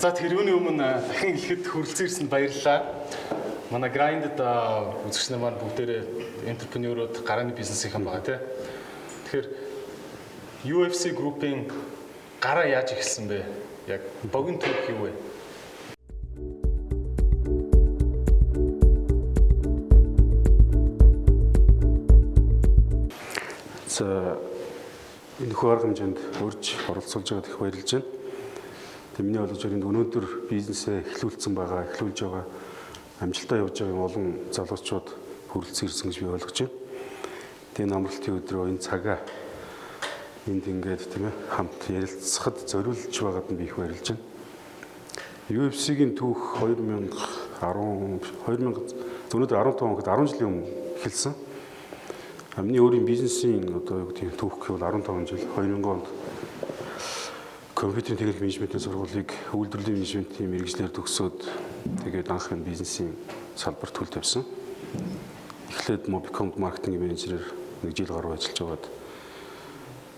За тэрүүний өмнө дахин ихэд хүрэлцэн ирсэнд баярлалаа. Манай Grind-д үзэгчнэр маань бүгдээрээ энтерпренеурууд, гарааны бизнесийнхэн байгаа тийм. Тэгэхээр UFC Group-ийн гараа яаж эхэлсэн бэ? Яг богино түүх юу вэ? За энэ их арга хэмжээнд урьж оролцуулж байгаад их баярлж байна. Миний болгож өрөнд өнөөдөр бизнесээ эхлүүлж байгаа амжилтаа явж байгаа олон залуучууд хүрэлцэн ирсэн гэж би ойлгож байна. Тэгээ намралтын өдрөө энэ цагаа энд ингээд тийм ээ хамт ярилцахад зориулж байгаад нь би их баярлж байна. UFC-ийн түүх 2015 өнөөдөр 15 онд 10 жилийн өмнө эхэлсэн. Миний өөрийн бизнесийн одоо юу гэдэг түүх гэвэл 15 жил 2000 онд компьютерийн техник менежментийн сургуулийг үйлдвэрлэлийн менежментийн мэргэжлэр төгсөөд тэгээд анхны бизнесийн салбарт хөл тавьсан. Эхлээд Mobicom маркетинг менежерээр 1 жил гаруй ажиллаж байгаад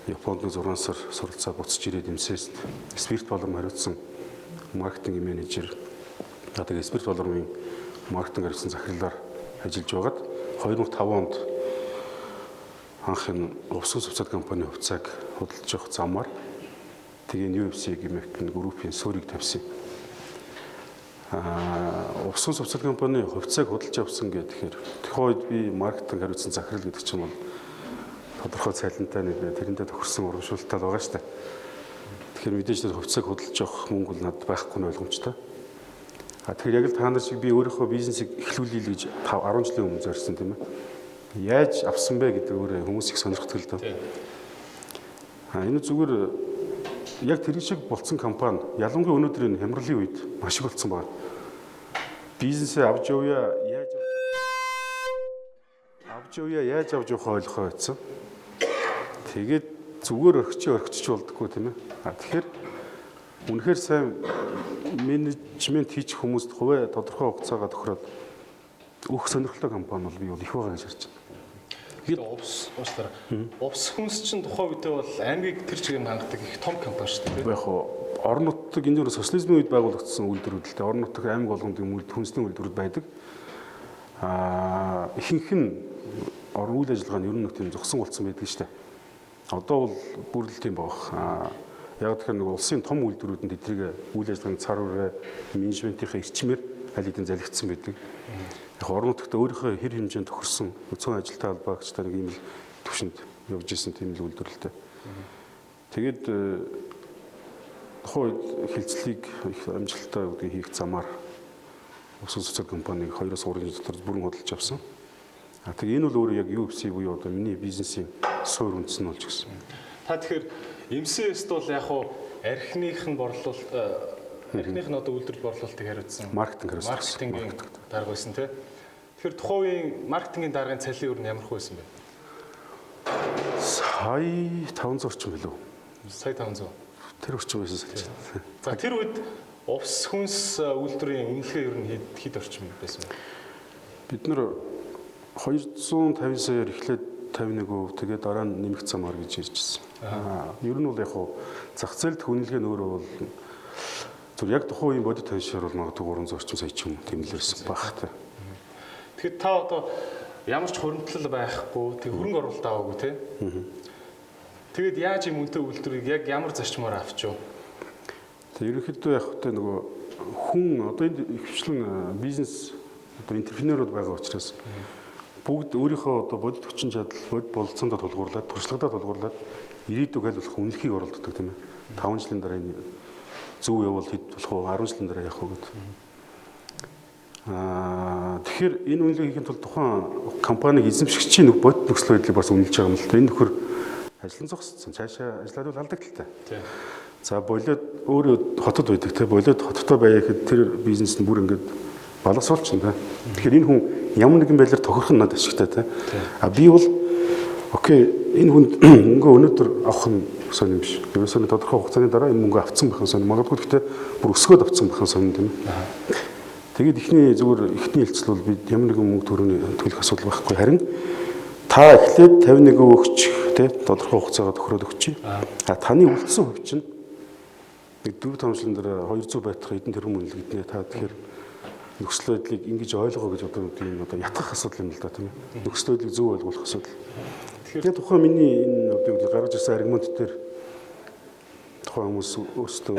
Японд 6 сар суралцаа буцаж ирээд эмсээс Spirit Bolorm хариуцсан маркетинг менежер тэгээд Spirit Bolorm-ийн маркетинг хариуцсан захирлаар ажиллаж байгаад 2005 онд анхны усан цуцаад компани хувьцааг худалдаж авах замаар тэгээд UFC гэмээр группийн суурийг тавьсан. Усан цуцаад компани хувьцааг худалдаж авсан гэхээр тэр үед би маркетинг хариуцсан захирал гэдэг чинь бол тодорхой цалинтай нэг тэрнтэй тохирсон урамшуултал байгаа шүү дээ. Тэгэхээр мэдээж тэр хувьцааг худалдаж авах мөнгө бол надад байхгүй нь ойлгомжтой. Тэгэхээр яг л та нар шиг би өөрийнхөө бизнесийг эхлүүлэе гэж 10 жилийн өмнө зорьсон тийм ээ. Яаж авсан бэ гэдэг өөрөө хүмүүс их сонирхдаг л доо. Энэ зүгээр яг тэр шиг болцсон компани ялангуяа өнөөдөр энэ хямралын үед маш их болцсон байна. Бизнесээ авч явъя яаж авч явах ойлгохоо байсан. Тэгээд зүгээр орхич болдоггүй тийм ээ. Тэгэхээр үнэхээр сайн менежмент хийчих хүмүүст хувиа тодорхой хугацаагаа тохироод өөх сонирхолтой компани бол би бол их байгаа гэж харж байна. Увс хүнс чинь тухайн үедээ бол аймгийг тэр чигээр хангадаг их том компани шүү дээ. Яг орон нутаг энэ зөвхөн социализмын үед байгуулагдсан үйлдвэрүүд л дээ. Орон нутаг аймаг болгонд юм хүнсний үйлдвэрүүд байдаг. Ихэнх нь орон үйл ажиллагаа нь ер нь тийм зогсон болцсон байдаг шүү дээ. Одоо бол бүр л тийм байгаа. Яг тэгэхээр нэг улсын том үйлдвэрүүдэнд эдрийг үйл ажиллагааны цар хүрээ менежментийнхээ эрчмээр аль хэдийн залгигдсан байдаг. Яг орон нутагт өөрийнхөө хэр хэмжээнд тохирсон цөөн ажилтай холбоогчтой нэг ийм л төвшөнд явж исэн тийм л үйлдвэрлэлтэй. Тэгээд тухайн хилцлийг их амжилттай хийх замаар усан цуцаад компаниг 2-оос 3 жил дотор бүрэн худалдаж авсан. Тэгээ энэ бол өөрөө яг UFC буюу одоо миний бизнесийн суур үндэс нь болж гисэн. Та тэгэхээр эмсээс бол яг хуу архиных нь борлуулалт архиных нь одоо үйлдвэрлэл борлуулалтыг хариуцсан маркетингийн дарга байсан тий. Тэгэхээр тухайн үеийн маркетингийн даргын цалин өөр нь ямар хөө байсан бэ? Сая 500 орчим билүү? Сая 500. Тэр орчим байсан санаж байна. За тэр үед увс хүнс үйлдвэрийн үнэлгээ ер нь хэд орчим байсан бэ? Бид нэр 250 саяар эхлээд 51%, тэгээд дараа нь нэмэх замаар гэж ярьж ирсэн. Ер нь бол яг хуу зах зээлд үнэлгээ нь өөрөө бол зөв яг тухайн үеийн бодит таньшаар бол магадгүй 300 орчим сая ч юм тэмдэглэрсэн баг та. Тэгэхээр та одоо ямар ч хуримтлал байхгүй, тэг хөрөнгө оруулалт аваагүй тий. Тэгээд яаж юм үнэтэй үйлдвэрийг яг ямар зарчмаар авч юу? Тэг ерөнхийдөө яг хөтэ нөгөө хүн одоо энэ ихвчлэн бизнес одоо энтерпренеурууд байгаа учраас бүгд өөрийнхөө одоо бодит хүчин чадал, бодит болцоондоо тулгуурлаад, туршлагадаа тулгуурлаад ирээдүг аль болох үнэлхийг оролддог тийм ээ. 5 жилийн дараа энэ зөв явбал хэд болох вэ? 10 жилийн дараа явах уу гэдэг. Тэгэхээр энэ үнэлгээ хийхэд бол тухайн компаниг эзэмшигчийн бодит нөхцөл байдлыг бас үнэлж байгаа юм л да. Энэ нөхөр ажлын зогссон. Цаашаа ажиллаад бол алдагдaltaй. За болоод өөрөө хотод байдаг те. Болоод хоттой байя гэхэд тэр бизнес нь бүр ингээд балгасуулчихна те. Тэгэхээр энэ хүн ямар нэгэн байдлаар тохирох нь надад ашигтай те. Би бол окей энэ хүнд мөнгө өнөөдөр авах нь сонь юм биш. Ерөөсөө тодорхой хугацааны дараа энэ мөнгө авцсан байх нь сонь. Магадгүй гэхдээ бүр өсгөөд авцсан байх нь сонь тийм. Тэгээд эхний зүгээр эхний хэлцэл бол би ямар нэгэн мөнгө төрөний төлөх асуудал байхгүй. Харин та эхлээд 51% өгч тий тодорхой хугацаагаар тохироод өгч. Таны үлдсэн хувь чинь нэг 4 5 жилийн дараа 200 байтах эдэн тэрбум үнэлгээ гинэ. Та тэгэхээр нөхцөл байдлыг ингэж ойлгоо гэж одоо тийм одоо ятгах асуудал юм л да тийм ээ. Нөхцөл байдлыг зөв ойлгох асуудал. Тэгэхээр тухайн миний энэ одоо гаргаж ирсэн аргумент дээр тухайн хүмүүс өөрсдөө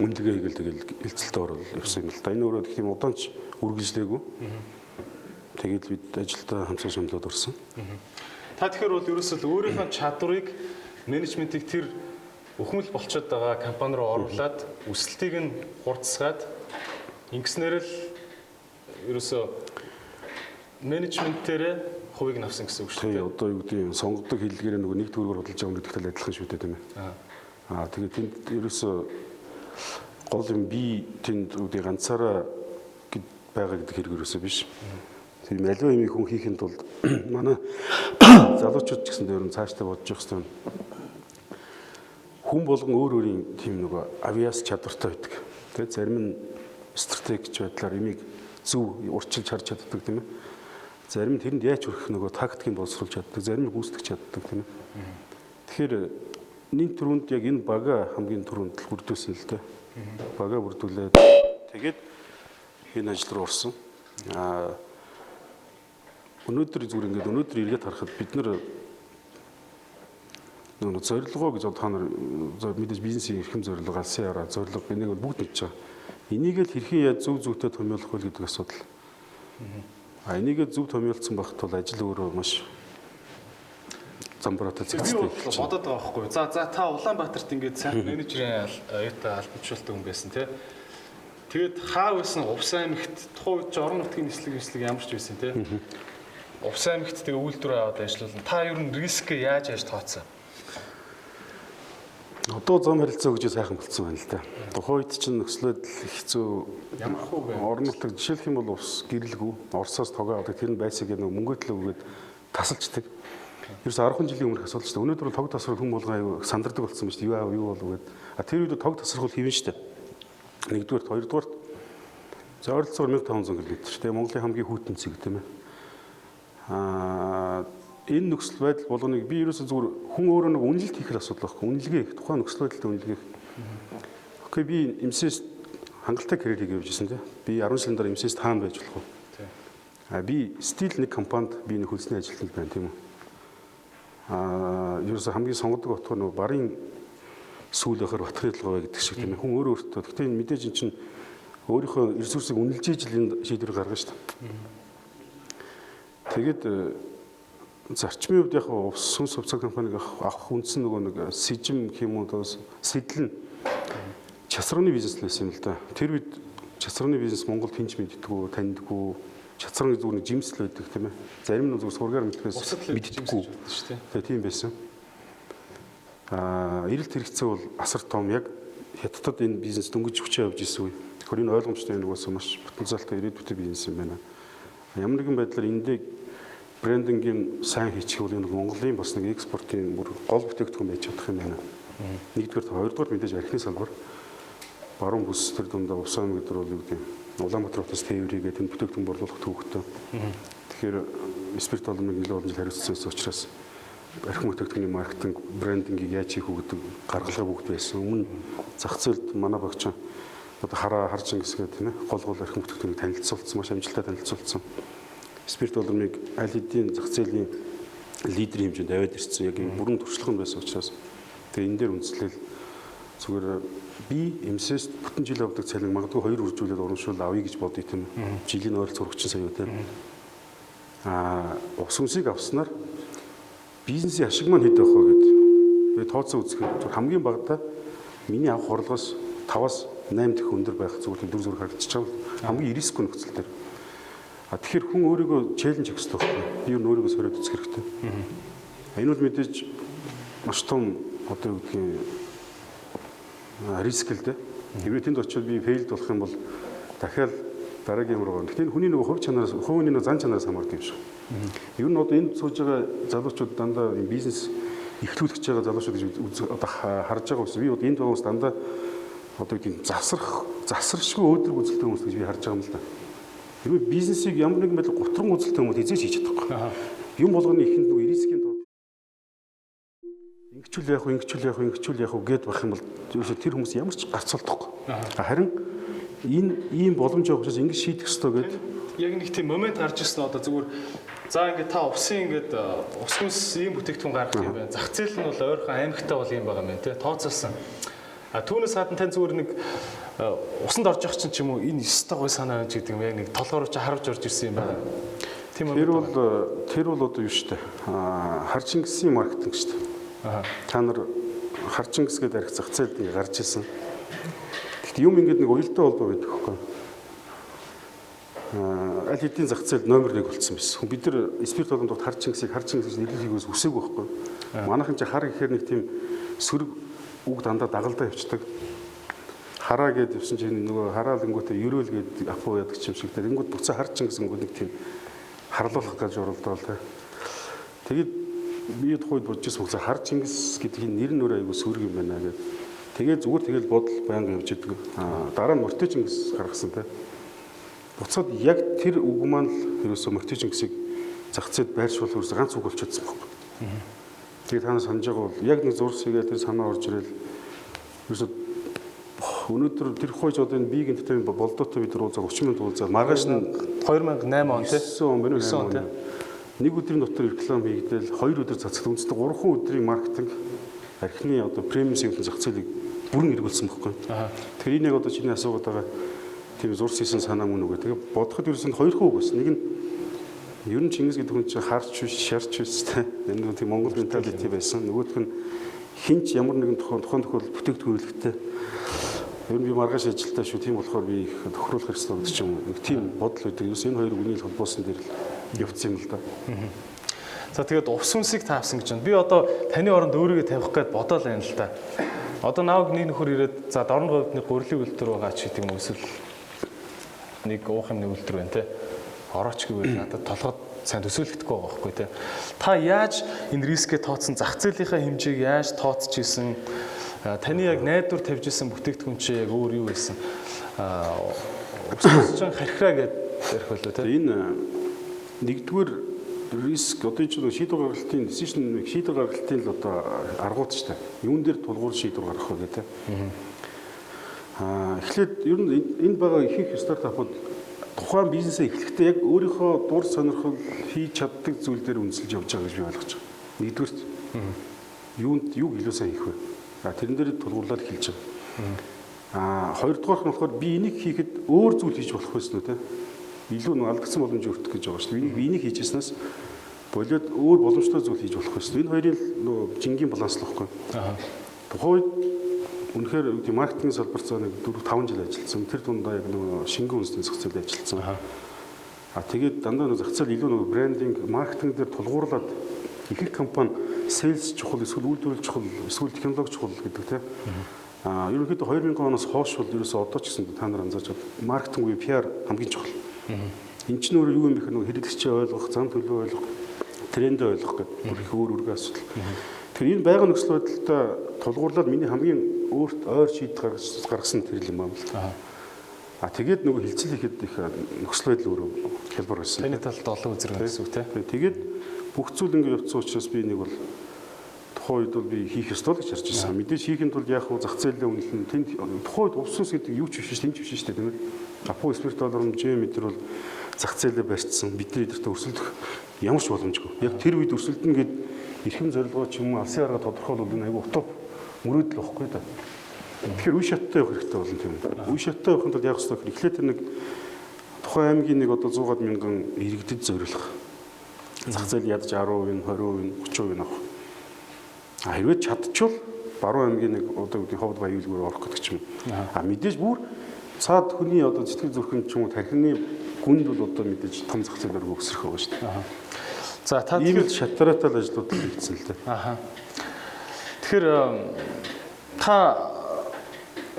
үнэлгээ хийгээл тэгэл хилцэлтэй орол явсан юм л да. Энэ өөрөө гэх юм удаанч үргэлжлээгүй. Тэгээд бид ажилдаа хамсаа шамлаад орсон. Та тэгэхээр бол ерөөсөө өөрийнхөө чадварыг менежментийг тэр өхмөл болчиход байгаа компани руу оруулаад өсөлтийг нь хурцсгаад ингэснээр л ерөөсөө менежментээрээ хувийг нь авсан гэсэн үг шүү дээ. Тэгээ одоо юу гэдэг юм сонгодог хэллэгээр нөгөө нэг төгрөгөөр хөдөлж байгаа гэдэгтэй адилхан шүү дээ тийм ээ. Тэгээд тэнд ерөөсөө гол юм би тэнд үгүй ганцаараа байгаа гэдэг хэрэг ерөөсөө биш. Тийм аливаа юм хүн хийхэд бол манай залуучууд ч гэсэн дээр нь цаашдаа бодож явах хэрэгтэй. Хүн болгон өөр өөрийн тийм нөгөө авиас чадвартай байдаг. Тэгээд зарим нь стратегич байдлаар имийг зөв урьдчилж харж чаддаг тийм ээ. Зарим нь тэрэнд яаж хүрэх нөгөө тактикийг боловсруулж чаддаг, зарим нь гүйцэтгэж чаддаг тийм ээ. Тэгэхээр нэг түрүүнд яг энэ бага хамгийн түрүүнд л бүрдүүлсэн л дээ. Бага бүрдүүлээд тэгээд энэ ажил руу орсон. Өнөөдөр зүгээр ингээд өнөөдөр эргээд харахад бид нар нөгөө зорилгоо гэж та нар мэдээж бизнесийн эрхэм зорилго, алсын хараа зорилго энийг бүгд мэдж байгаа. Энийг л хэрхэн яаж зөв зөвхөн томьёолох вэ гэдэг асуудал. Энийг зөв томьёолцсон багт бол ажил өөрөө маш замбараатай цэгцтэй. Би бодоод байгаа байхгүй. За та Улаанбаатарт ингээд сайхан менежерийн аюутаа албачлалтай хүн байсан тий. Тэгээд хаа байсан Увс аймагт тухайн үед ч орон нутгийн нислэг ямар ч байсан тий. Увс аймагт тэгээ үйлдвэр аваад ажиллуулна. Та ер нь риск яаж тооцсон? Одоо зам харилцаа гэж сайхан болцсон байна л да. Тухайн үед чинь нөхцөл байдал хэцүү. Ямар хөө вэ? Орон нутаг жишээлх юм бол ус гэрэлгүй, Оросоос тогоо авдаг тэр нь байсаг нэг мөнгө төлөө өгөөд тасалчдаг. Ерөөс 10 жилийн өмнөх асуудал шүү дээ. Өнөөдөр бол тог тасрал хүн болгоо аюу сандардаг болсон ба шүү дээ. Юу аав юу болов гээд. Тэр үед тог тасрал хэвэн шүү дээ. Нэгдүгээр, хоёрдугаар за ойролцоогоор 1500 км. Тэгээ Монголын хамгийн хүйтэн цэг тийм ээ. Энэ нөхцөл байдал болгоныг би ерөөсөө зүгээр хүн өөрөө нэг үнэлэлт хийх асуудал байхгүй. Үнэлгээ их тухайн нөхцөл байдалтай үнэлгээ. Окей би эмсэс хангалттай карьер хийгээ явжсэн тийм. Би 10 жилийн дараа эмсэс таан байж болох уу? Тийм. Би стил нэг компанид би нэг хөлсний ажилтнууд байна тийм үү. Ерөөсөө хамгийн сонгодог утга нь барын сүүл байхаар батхны толгой гэдэг шиг тийм ээ. Хүн өөрөө өөртөө. Гэхдээ энэ мэдээж эн чинь өөрийнхөө ресурсыг үнэлж ижил энэ шийдвэр гаргана шүү дээ. Тэгээд зарчмын хувьд яг сүнс хувьцаа компаниг авах үндсэн нөгөө нэг сэжим юм уу сэтэл нь часрагны бизнес байсан юм л да. Тэр үед часрагны бизнес Монголд хинч мэддэггүй, таньдаггүй. Часраг зүгээр нэг жимсэл байдаг тийм ээ. Зарим нь зүгээр сургаар мэддэггүйс мэддэггүй шүү дээ. Тэгээ тийм байсан. Эрэлт хэрэгцээ бол асар том яг хятадд энэ бизнес дөнгөж хүчээ авч ирсэн үе. Тэгэхээр энэ ойлгомжтой нэг бас маш потенциалтай ирээдүйтэй бизнес юм байна. Ямар нэгэн байдлаар эндээ брендингийн сайн хийчих бол энэ Монголын бас нэг экспортын бүр гол бүтээгдэхүүн байж чадах юм байна. Нэгдүгээр, хоёрдугаар мэдээж архины салбар. Баруун бүс төр дундаа Увсан гэдэг бол юу гэдэг Улаанбаатар хотоос тээврийгээ тэнд бүтээгдэхүүн борлуулах төвөгтэй. Тэгэхээр спирт олоныг илүү олон жил хариуцсан учраас архин бүтээгдэхүүний маркетинг, брендингийг яаж хийх үү гэдэг гаргалгаа бүгд байсан. Өмнө зах зээлд манай багч одоо харж ингэсгээ тийм ээ гол архин бүтээгдэхүүнийг танилцуулсан, маш амжилттай танилцуулсан. Спирт олоныг аль хэдийн зах зээлийн лидерийн хэмжээнд аваад ирсэн. Яг энэ бүрэн туршлага нь байсан учраас тэгээ энэ дээр үндэслэл зүгээр би эмсэс бүтэн жил авдаг цалин магадгүй 2 үржүүлээд урамшуул авъя гэж бодъё тийм ээ. Жилийн ойролцоогоор 30 сая юу тийм. Ус сүнсийг авснаар бизнесийн ашиг маань хэд байх вэ гэдэг. Би тооцоо үзэхэд хамгийн багадаа миний авах орлогоос 5-аас 8 дэх өндөр байх зүгээр дүр зураг харагдчих юм. Хамгийн рискгүй нөхцөл дээр. Тэгэхээр хүн өөрийгөө челленж хийх хэрэгтэй байна. Би өөрийгөө сориод үзэх хэрэгтэй. Энэ бол мэдээж маш том одоо юу гэдгийг риск л дээ. Хэрвээ тэнд очиод би фейлд болох юм бол дахиад дараагийн юм руу. Тэгэхээр хүний нөгөө хувь чанараас, хувийн нөгөө зан чанараас хамаардаг юм шиг. Ер нь одоо энд сууж байгаа залуучууд дандаа бизнес эхлүүлж байгаа залуучууд гэж одоо харж байгаа хүмүүс. Би одоо энд байгаа хүмүүс дандаа одоо тийм засаршгүй өөдрөг үзэлтэй хүмүүс гэж би харж байгаа юм л да. Хэрвээ бизнесийг ямар нэгэн байдлаар гутран үзэлтэй хүмүүс эзэж хийж чадахгүй. Юм болгоны ихэнд нөгөө рискийн тоо. ингэчүүл яах вэ, ингэчүүл яах вэ гэд байх юм бол ерөөсөө тэр хүмүүс ямар ч гарцуулдахгүй. Харин энэ ийм боломж байгаа учраас ингэ шийдэх ёстой гэдэг. Яг нэг тийм момент гарч ирсэн одоо зүгээр за ингээд та усын ингээд ус хүнс ийм бүтээгдэхүүн гаргах юм байна. Зах зээл нь бол ойрхон аймагтай бол юм байгаа юм байна тий. Тооцоолсон. Түүнээс хадан тань зүгээр нэг усанд орж явах чинь ч юм уу энэ ёстой гой санаа гэж гэдэг юм яг нэг толгоор чи харуулж орж ирсэн юм байна. Тийм үү? Тэр бол одоо юу штэ. Харжингсийн маркетинг штэ. Та нар харжингс гэдэг арх зах зээлд ингээ гарч ирсэн. Гэхдээ юм ингээд нэг уялдаа холбоо байдаг хөөхгүй. Аль хэдийн зах зээл номер 1 болсон байсан. Бид нар спирт боломжтой харжингсийг нэрлэлийгээс үсээг байхгүй. Манайхан чи хар гэхээр нэг тийм сөрөг үг дандаа дагалдаа явцдаг. Хараа гэд явсан чинь нөгөө хараалангуудаа ерөөл гээд апуу яадаг юм шиг тэр ингүүд буцаа харжингс ингээд нэг тийм харлуулах гэж оролдоо л тэ. Тэгээд би тухайд бодож ирсэн хүмүүс харжингс гэдэг энэ нэр нь өөр аягүй сөрөг юм байна гэдэг. Тэгээд зүгээр тэгэл бодол байнга явж идэг. Дараа нь мортижингс гаргасан тэ. Буцаад яг тэр үг маань л ерөөсөө мортижингсийг зах зээлд байршуулах ерөөсөө ганц үг болчихсон байхгүй. Тэгээд танаас санаж байгаа бол яг нэг зурсыгээ тэр санаа орж ирэл ерөөсөө өнөөдөр тэр хойж одоо энэ биг энтертеймент болдоотой бид нар уулзаа 30 минут уулзаа маргааш нь 2008 он тий 9 он байна уу? Нэг өдрийн дотор реклам хийгдэл 2 өдөр цацдаг үнэндээ 3 өдрийн маркетинг архины одоо премиум сегментийн зах зээлийг бүрэн эргүүлсэн байхгүй. Тэгэхээр энэ яг одоо чиний асуугаад байгаа тийм зурс хийсэн санаа мөн үгүй. Тэгээ бодоход ерөөсөнд 2 үг байсан. Нэг нь ер нь Чингис гэдэг хүн чинь харч биш, шарч биш тэ. Энэ тийм Монгол менталити байсан. Нөгөөх нь хинч ямар нэгэн тухайн тохиол бүтээгдэхүүн үйлдэлтэй. Ер нь би маргааш ажилтаа шүү. Тийм болохоор би их тохируулах хэрэгтэй гэдэг ч юм уу. Нэг тийм бодол үүдэг. Ерөөс энэ хоёр үгний холбоосон дээр л явцсан юм л да. За тэгээд ус хүнсийг таавсан гэж байна. Би одоо таны оронд өөрийгөө тавих гээд бодоол байна л да. Одоо нааг нэг нөхөр ирээд за дорн говьдны гурилын үйлдвэр байгаа ч гэдэг юм уу эсвэл нэг уух юмны үйлдвэр байна те. Орооч гэвэл надад толгойд сайн төсөөлөгдөхгүй байгаа байхгүй те. Та яаж энэ рискээ тооцсон, зах зээлийнхаа хэмжээг яаж тооцож исэн? Таны яг найдвар тавьж исэн бүтээгдэхүүн чи яг өөр юу байсан? Ус чинь харьхраа гэдэг ярих болоо те. Энэ нэгдүгээр риск одоо чинь шийдвэр гаргалтын decision шийдвэр гаргалтын л одоо аргууд ч та. Юун дээр тулгуур шийдвэр гаргах вэ гэдэг. Эхлээд ер нь энд байгаа ихэнх стартапууд тухайн бизнесээ эхлэхдээ яг өөрийнхөө дур сонирхол хийж чаддаг зүйл дээр үндэслэж явж байгаа гэж би ойлгож байгаа. Нэгдүгürt юуг илүү сайн хийх вэ? Тэрэн дээр тулгуурлаад эхэлж байгаа. Хоёрдугаарх нь болохоор би энийг хийхэд өөр зүйл хийж болох байсан уу те? Илүү нэг алдагдсан боломж өртөх гэж байгаа шүү дээ. Би энийг хийжсэнээс болоод өөр боломжтой зүйл хийж болох байсан. Энэ хоёрын нөгөө жингийн баланслахгүй. Тухайд үнэхээр тийм маркетинг салбарт нэг 4-5 жил ажилласан. Тэр дундаа яг нөгөө шингэн үндэсний зах зээлд ажилласан. Тэгээд дандаа нөгөө зах зээл илүү нөгөө брендинг, маркетинг дээр тулгуурлаад их компани сейлс чухал, эсвэл үйлдвэрлэл чухал, эсвэл технологи чухал гэдэг тийм. Ерөнхийдөө 2000 оноос хойш бол ерөөсөө одоо ч гэсэн та нар анзаарч байгаа маркетинг буюу PR хамгийн чухал. Энд чинь өөрөө юу юм бэ гэхээр нөгөө хэрэглэгчээ ойлгох, зам төлөө ойлгох, трендээ ойлгох гэдэг бүр их өөр асуудал. Тэгэхээр энэ байгаль нөхцөл байдалтай тулгуурлаад миний хамгийн өөрт ойр шийдэл гаргасан тэр юм байна л. Тэгээд нөгөө хилцэл ихэд их нөхцөл байдал өөрөө хялбар байсан. Таны талд олон үзэр гэсэн үг тийм. Тэгээд бүх зүйл ингэ явцсан учраас би нэг бол тухайн үед бол би хийх ёстой л гэж харж байсан. Мэдээж хийхэд бол яг зах зээлээ үнэлэн тэнд тухайн үед увсус гэдэг юу ч биш шүү, тэнч биш шүү дээ тийм ээ. Апо спирт доллар метр бол зах зээлээ барьцсан. Бидний эдэртээ өрсөлдөх ямар ч боломжгүй. Яг тэр үед өрсөлдөн гээд эрхэм зорилгоо ч юм уу алсын арга тодорхойлвол энэ аягүй утга мөрөөдөл واخгүй да. Тэгэхээр үе шаттай явах хэрэгтэй болно тийм үү. Үе шаттай явахын тулд яг ёстой эхлээд нэг тухайн аймгийн нэг одоо 100 мянган иргэдэд зориулах. Зах зээл ядаж 10%, 20%, 30% авах. Хэрвээ чадчихвал баруун аймгийн нэг одоо үүдний ховд баян үйлдвэр орох гэдэг ч юм. Мэдээж бүр цаад хүний одоо сэтгэл зүрхэн ч юм уу тархины гүнд бол одоо мэдээж том зах зээлээр өгсөрөх байгаа шүү дээ. За та ийм л шатараатай л ажлууд хийгдсэн л дээ. Тэгэхээр та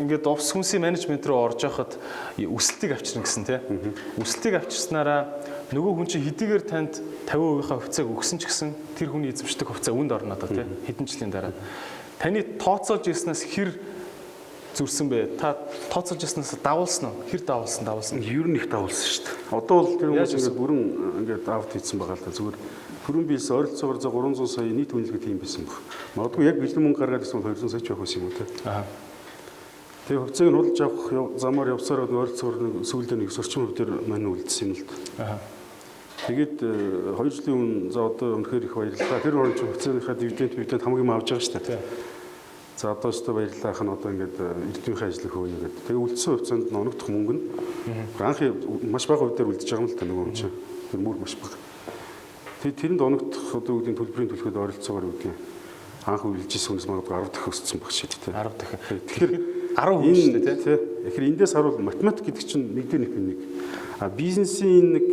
ингээд ус хүнсийн менежмент рүү орж явахад өсөлтийг авчирна гэсэн тийм. Өсөлтийг авчирснараа нөгөө хүн чинь хэдийгээр танд 50%-ийнхаа хувьцааг өгсөн ч гэсэн тэр хүний эзэмшдэг хувьцаа үнд орно одоо тийм хэдэн жилийн дараа. Таны тооцоолж ирснээс хэр зүрсэн бэ? Та тооцоолж яснаас давуулсан уу? Хэр давуулсан? Ер нь их давуулсан шүү дээ. Одоо бол тэр Яаж хүмүүс ингээд бүрэн ингээд аут хийсэн байгаа л да. Зүгээр төрийн биес ойролцоогоор 300 сая нийт үнэлгээ тийм байсан баг. Магадгүй яг бэлэн мөнгө гаргаад ирсэн бол 200 сая ч байх байсан юм уу те. Аа. Тэгээ хувьцааг нь худалдаж авах замаар явсаар ойролцоогоор нэг сүүлдээ нэг орчин хувь дээр мань үлдсэн юм л да. Аа. Тэгээд 2 жилийн өмнө за одоо үнэхээр их баярлалаа. Тэр орчин хувьцааныхаа дивиденд хамгийн авж байгаа шүү дээ. За одоо ч баярлалаа хан одоо ингээд эрдэмтний ажлыг хөөе гэдэг. Тэгээ үлдсэн хувьцаанд оногдох мөнгө нь анх маш бага хувь дээр үлдэж байгаа юм л та нөгөө юм чинь. Тэр мөр маш бага. Тэгээ тэрэнд оногдох одоо үеийн төлбөрийн төлөхөд ойролцоогоор үгүй. Анх үлдэж ирсэн хүнээс магадгүй 10 дахин өссөн баг шийд тэ. 10 дахин. Тэгэхээр 10% шүү дээ тий. Тэгэхээр эндээс харуул математик гэдэг чинь нэг дээр нэг. А бизнесийн нэг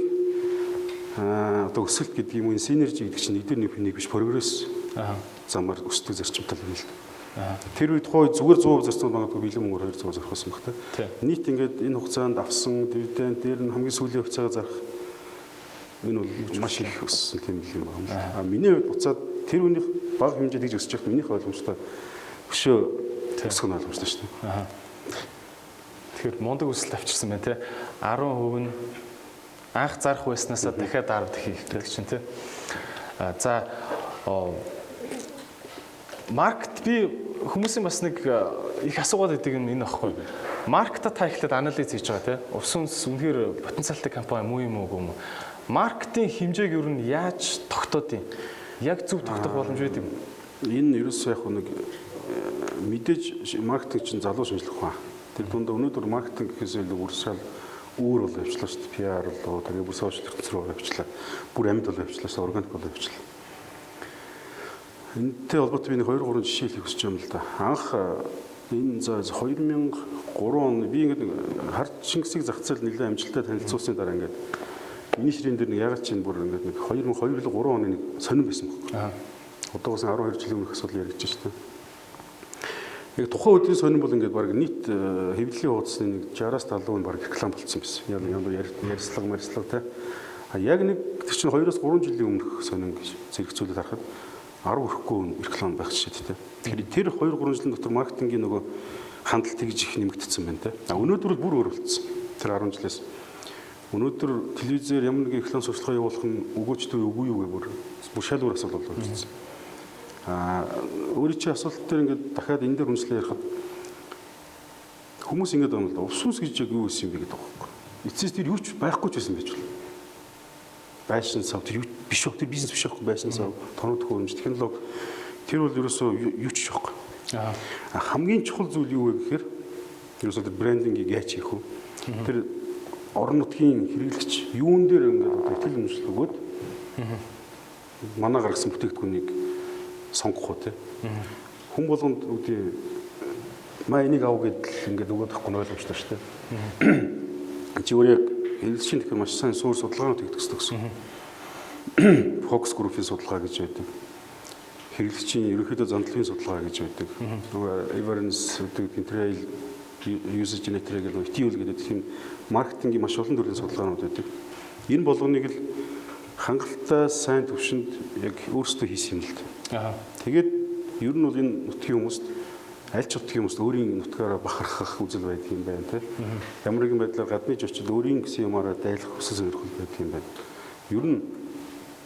одоо өсөлт гэдэг юм уу синержи гэдэг чинь нэг дээр нэг биш прогресс. Замаар өсдөг зарчимтай юм л. Тэр үед тухай зүгээр 100% зарцсан магадгүй бэлэн мөнгөөр 200 зарах байсан баг та. Нийт ингээд энэ хугацаанд авсан дивиденд дээр нь хамгийн сүүлийн хугацаагаа зарах энэ бол маш их өссөн тийм юм байна. Миний хувьд буцаад тэр үнийх бага хэмжээд гэж өсөж байхад минийх ойлгомжтой өшөө өсөх нь ойлгомжтой шүү дээ. Тэгэхээр мундаг өсөлт авчирсан байна те. 10% нь анх зарах байснаасаа дахиад 10 дахин их гэдэг чинь те. За маркет би хүмүүсийн бас нэг их асуугаад байдаг юм энэ аахгүй. Маркетад та ихлэд анализ хийж байгаа те. Увсүнс үнэхээр потенциалтай компани муу юм уу үгүй юм. Маркетинг хэмжээг юу нь яаж тогтоод юм? Яг зөв тогтоох боломж байдаг юм. Энэ ерөөсөө яг нэг мэдээж маркетинг чинь залуу шинжлэх ухаан. Тэр дунд өнөөдөр маркетинг гэхээс илүү урсгал өөр бол явчлаа шүү дээ. PR болоо тэгээ бүр сошиал ертөнц рүү явчлаа. Бүр амьд бол явчлаа шүү, органик бол явчлаа. Энэтэй холбоотой би нэг 2-3 жишээ хэлэх хүсэж байна л да. Анх энэ за 2003 он би ингээд хард Шингисийг зах зээл нэлээд амжилттай танилцуулсны дараа ингээд миний ширийн дээр нэг ягаад чинь бүр ингээд нэг 2002 или 3 оны нэг сонирн байсан байхгүй. Одоогоос 12 жилийн өмнөх асуудал яригдж байна шүү дээ. Яг тухайн өдрийн сонирн бол ингээд баг нийт хэвлэлийн хуудасны нэг 60-аас 70% нь баг реклам болцсон байсан. Ямар ярьслага те. Яг нэг тэр чинь 2-оос 3 жилийн өмнөх сонирн гэж зэрэгцүүлээд харахад 10 хүрэхгүй реклам байх шийд тэ. Тэгэхээр тэр 2-3 жилийн дотор маркетингийн нөгөө хандлт тэгж их нэмэгдсэн байна тэ. Өнөөдөр бүр өөр болцсон. Тэр 10 жилээс. Өнөөдөр телевизээр ямар нэг реклам сурталчилгаа явуулах нь өгөөчтэй үгүй юу гэвэр шал өөр асуудал болчихсон. Өөрийн чинь асуулт дээр ингээд дахиад энэ дээр үнслээ ярихад хүмүүс ингэж байна л да. Увсүнс гэж яг юу гэсэн юм бэ гэдэг байгаа юм. Эцэс тэр юу ч байхгүй ч байсан байж болно. Байшин сав тэр биш үү, тэр бизнес биш байхгүй байшин сав, тоног төхөөрөмж, технологи тэр бол ерөөсөө юу ч байхгүй. Хамгийн чухал зүйл юу вэ гэхээр ерөөсөө тэр брендингийг яаж хийх вэ? Тэр орон нутгийн хэрэглэгч юун дээр ингээд одоо итгэл үнэмшил өгөөд манай гаргасан бүтээгдэхүүнийг сонгох уу те. Хүн болгонд үгүй маа энийг ав гэдэл ингээд өгөөд авахгүй ойлгомжтой шүү дээ. Чи өөрөө хэрэглэгчийн тэгэхээр маш сайн суур судалгаанууд хийдэг гэсэн. Фокус группийн судалгаа гэж байдаг. Хэрэглэгчийн ерөнхийдөө зандлын судалгаа гэж байдаг. Нөгөө awareness гэдэг trail usage generator гэдэг TUL гэдэг тийм маркетингийн маш олон төрлийн судалгаанууд байдаг. Энэ болгоныг л хангалттай сайн төвшөнд яг өөрсдөө хийсэн юм л дээ. Тэгээд ер нь бол энэ нутгийн хүмүүст аль ч нутгийн хүмүүст өөрийн нутгаараа бахархах үзэл байдаг юм байна те. Ямар нэгэн байдлаар гадны жочид өөрийн гэсэн юмараа дайлах хүсэл сонирхол байдаг юм байна. Ер нь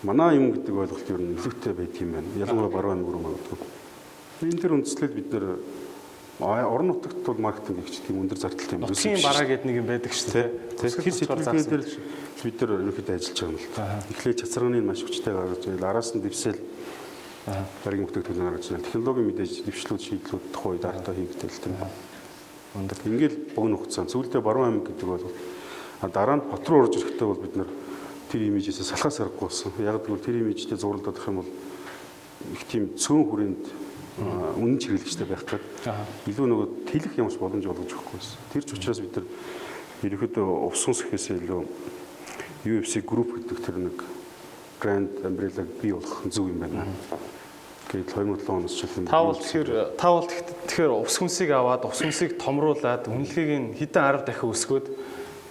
манай юм гэдэг ойлголт ер нь илүүтэй байдаг юм байна. Ялангуяа баруун мөрөө магадгүй. Энэ төр үндслэл бид нэр орон нутагт бол маркетинг гэх тийм өндөр зардалтай юм. Нутгийн бараа гэдэг нэг юм байдаг шүү дээ. Тэгэхээр сэтгэлгээ дээр бид нар ерөнхийдөө ажиллаж байгаа юм л та. Эхлээд чацарганы маш хүчтэй гаргаж ийл араас нь дэвсэл дараагийн бүтээгдэхүүн гаргаж ирэл технологийн мэдээж дэвшлүүд шийдлүүд тухай дата хийгдэл тийм. Ингээл богино хугацаанд сүүлдээ баруун аймаг гэдэг бол дараа нь хот руу орж ирэхдээ бол бид нар тэр имижээс салхаас аргагүй болсон. Яг гэвэл тэр имижтэй зурлаад авах юм бол их тийм цөөн хүрээнд үнэн чиглэлжтэй байх гэдэг. Илүү нөгөө тэлэх ямарч боломж олгож өгөхгүй байсан. Тэр ч учраас бид нар ерөөхдөө увсунс гэхээсээ илүү UFC Group гэдэг тэр нэг Grand Umbrella бий болох зөв юм байна. Тэгээд 2007 оноос ч юм. Та бол тэгэхээр увс хүнсийг аваад увс хүнсийг томруулад үнэлгээг нь хэдэн 10 дахин өсгөөд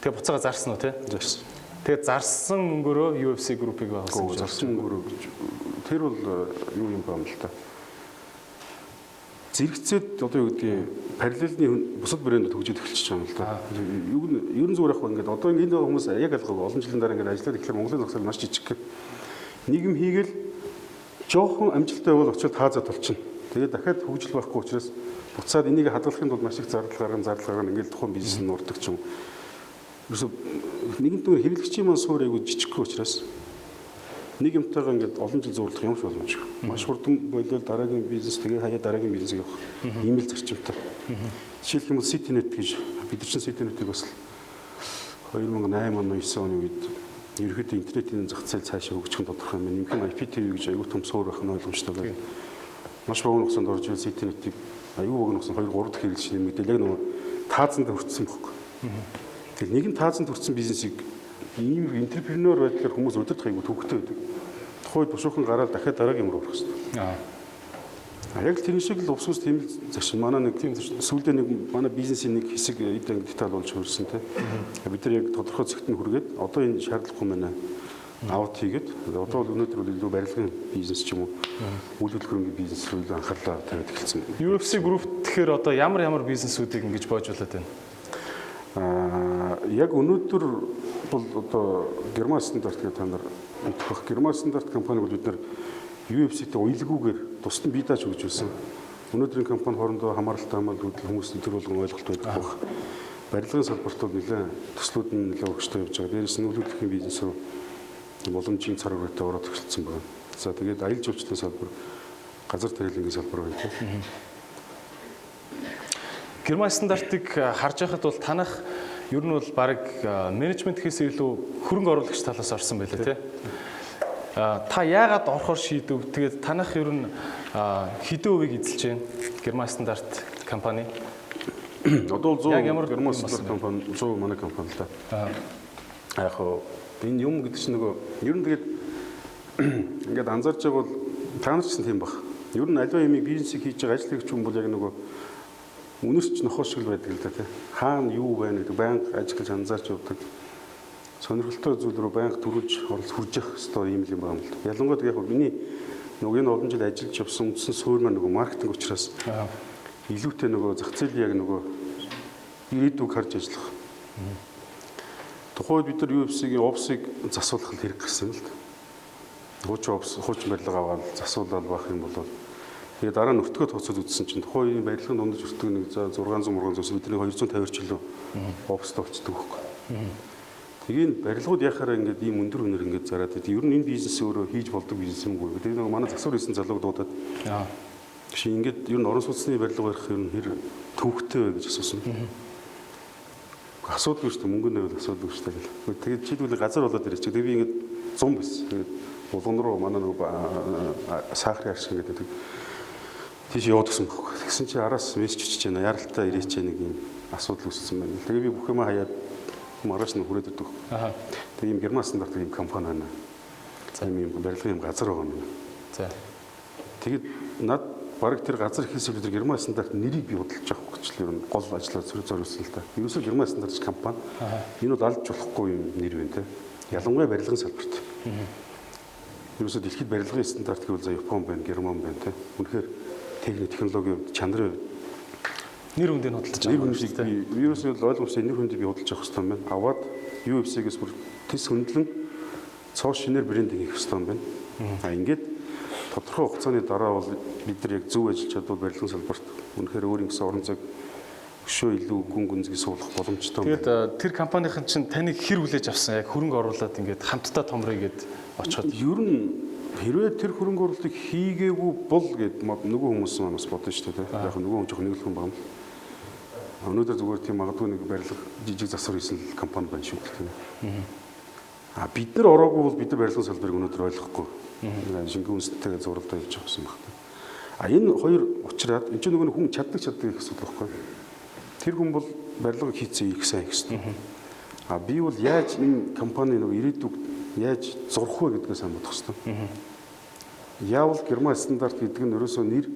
тэгээ буцаага зарсан уу те? Зарсан. Тэгээд зарсан мөнгөөрөө UFC Group-ыг байгуулсан гэж зарсан мөнгөөрөө тэр бол юу юм бэ юм л та. зэрэгцээд одоо юу гэдгийг параллельны бусад брэндүүд хөгжиж эхэлчихэж байгаа юм л да. Ер нь зүгээр ахгүй ингээд одоо энэ хүмүүс яг алгаа олон жилийн дараа ингээд ажиллаад ихлээр Монголын зохицол маш жижиг. Нийгэм хийгээл жоохон амжилттай бол очиод таазаад болчихно. Тэгээд дахиад хөгжил байхгүй учраас буцаад энийг хадгалахын тулд маш их зардал гаргана ингээд тухайн бизнес нь нурдаг ч юм. Ерөөсө нэгэн дүгээр хэрэглэгчийн маань суур айгуу жижигхэн учраас нэг юмтайгаа ингээд олон жил зурлах юм шиг боломжгүй. Маш хурдан болоод дараагийн бизнес тэгээ хаяа дараагийн бизнес явах ийм л зарчимтай. Жишээлх юм бол CityNet гэж бид нар чинь CityNet-ийг бас 2008 он 9 оны үед ерөнхийдөө интернетийн зах зээл цаашаа хөгжих нь тодорхой юм. Нэмхэн IPTV гэж айгүй том суур байх нь ойлгомжтой байна. Маш богино хугацаанд орж ирэл CityNet-ийг айгүй богино хугацаанд 2 3 дахь хэрэглэж нэмэгдээл яг нөгөө таазанд хүрсэн байхгүй. Тэгэл нэгэн таазанд хүрсэн бизнесийг ийм энтерпренеур байдлаар хүмүүс удирдах айгүй төвөгтэй байдаг. Тухайд бушуухан гараад дахиад дараагийн юм руу орох хэрэгтэй. Яг л тэр шиг л увсус тийм л зашин манай нэг тийм сүүлдээ нэг манай бизнесийн нэг хэсэг эдэн деталь болж хөрсөн те. Бид нар яг тодорхой зэгтэн хүргээд одоо энэ шаардлагагүй манай аут хийгээд одоо бол өнөөдөр бол илүү барилгын бизнес ч юм уу үйл хөдлөмжийн бизнес рүү илүү анхаарлаа тавиад эхэлсэн. UFC Group тэгэхээр одоо ямар бизнесүүдийг ингэж боожуулаад байна? Яг өнөөдөр бол одоо Герман стандарт гэдэг та нар мэдэх бах. Герман стандарт компани бол бид нар UFC-тэй уялгүйгээр тусад нь бие дааж өгч байсан. Өнөөдрийн компани хоорондоо хамааралтай хамаалал хүмүүс төр болгон ойлголт байдаг бах. Барилгын салбарт бол нэлээд төслүүд нь нэлээд өгчтэй явж байгаа. Дээрээс нь үйл хөдлөлийн бизнес рүү боломжийн цар хүрээтэй ороод эхэлсэн байна. За тэгээд аялал жуулчлалын салбар, газар тариалангийн салбар байна. Герман стандартыг харж байхад бол танах ер нь бол баг менежмент хийсээ илүү хөрөнгө оруулагч талаас орсон байлаа тий. Та яагаад орохоор шийдэв? Тэгээд танах ер нь хэдэн хувийг эзэлж байна? Герман стандарт компани. Одоо 100 Герман стандарт компани 100 манай компани л да. Яг энэ юм гэдэг чинь нөгөө ер нь тэгээд ингээд анзаарч байгаа бол та нар ч гэсэн тийм баг. Ер нь аливаа юмыг бизнесийг хийж байгаа ажил хэрэгч хүн бол яг нөгөө үнэс ч нохоо шиг л байдаг л да тий. Хаана юу байна гэдэг байнга ажиглаж анзаарч явдаг. Сонирхолтой зүйл рүү байнга төрүүлж хүрж явах хэвээр юм байна л да. Ялангуяа яг миний нөгөө энэ олон жил ажиллаж явсан үндсэн суурь маань нөгөө маркетинг учраас илүүтэй нөгөө зах зээлийн яг нөгөө ирээдүйг харж ажиллах. Тухайд бид нар UFC-гийн офсыг засуулах хэрэг гарсан юм л да. Хуучин барилга аваад засуулаад байх юм бол тэгээ дараа нь өртгөө тооцоод үзсэн чинь тухайн үеийн барилгын дундаж өртөг нэг 600 бидний 250 чөлөө офст болцдог байхгүй. Тэгээ барилгууд яхаараа ингээд ийм өндөр өнөр ингээд зараад байт. Ер нь энэ бизнес өөрөө хийж болдог бизнес юм уу? Тэгээ нэг манай засвар хийсэн залууг дуудаад. Жишээ ингээд ер нь орон сууцны барилга барих ер нь хэр төвхтэй вэ гэж асуусан. Асуудаг шүү дээ. Мөнгөний байвал асуудаг шүү дээ. Тэгээд жишээлбэл газар болоод ирэх чинь тэгээ би ингээд 100 байсан. Тэгээд булган руу манай нэг сахарын арш ингээд тийш яваад гисэн байхгүй. Тэгсэн чи араас мессеж чиж байна. Яралтай ирээч нэг юм асуудал үүссэн байна. Тэгээ би бүх юм хаяад маргааш нь хүрээд өгдөг. Тэгээ юм Герман стандарт юм компани байна. За юм барилгын юм газар байгаа юм. За. Тэгээд над бараг тэр газар хийсэн бид Герман стандарт нэрийг би бодлож авах гэж л ер нь гол ажлаа зориулсан л та. Ерөөсөө Герман стандарт компани энэ бол алж болохгүй юм нэр байна те. Ялангуяа барилгын салбарт. Ерөөсөө дэлхийд барилгын стандарт гэвэл за Япон байна, Герман байна те. Үнэхээр техник технологийн чанарын нэр хүндийг хөдөлж байгаа. Нэр хүндийг би ерөөсөө ойлгомжтой нэр хүндийг би хөдөлж авах хэрэгтэй юм байна. Аваад UFC-гээс бүр тэс хөндлөн цоо шинээр брендинг хийх хэрэгтэй юм байна. Ингээд тодорхой хугацааны дараа бол бид нар яг зөв ажиллаж чадвал барилгын салбарт үнэхээр өөрийн гэсэн орон зай өшөө илүү гүн гүнзгий суулгах боломжтой юм. Тэгээд тэр компанийн чинь таныг хэр хүлээж авсан? Яг хөрөнгө оруулаад ингээд хамтдаа томрыгээд очиход ер нь хэрвээ тэр хөрөнгө оруулалтыг хийгээгүй бол гэд нөгөө хүмүүс манаас бодно шүү дээ. Яг нөгөө хүн жоохон нэглэх юм байна. Өнөөдөр зүгээр тийм магадгүй нэг барилга жижиг засвар хийсэн компани байна шүү дээ. Бид нар ороогүй бол бид нар барилгын салбарыг өнөөдөр ойлгохгүй. Шингэн үндэстэйгээ зурлалдаа явж байгаа юм байна. Энэ хоёр учраас энэ чинь нөгөө хүн чаддаг гэх асуудал байхгүй. Тэр хүн бол барилга хийцээ их сайн гэсэн. Би бол яаж энэ компани нөгөө ирээдүйг яаж зурх вэ гэдгээ сайн бодох хэрэгтэй. Яавал Герман стандарт гэдэг нь ерөөсөө нэр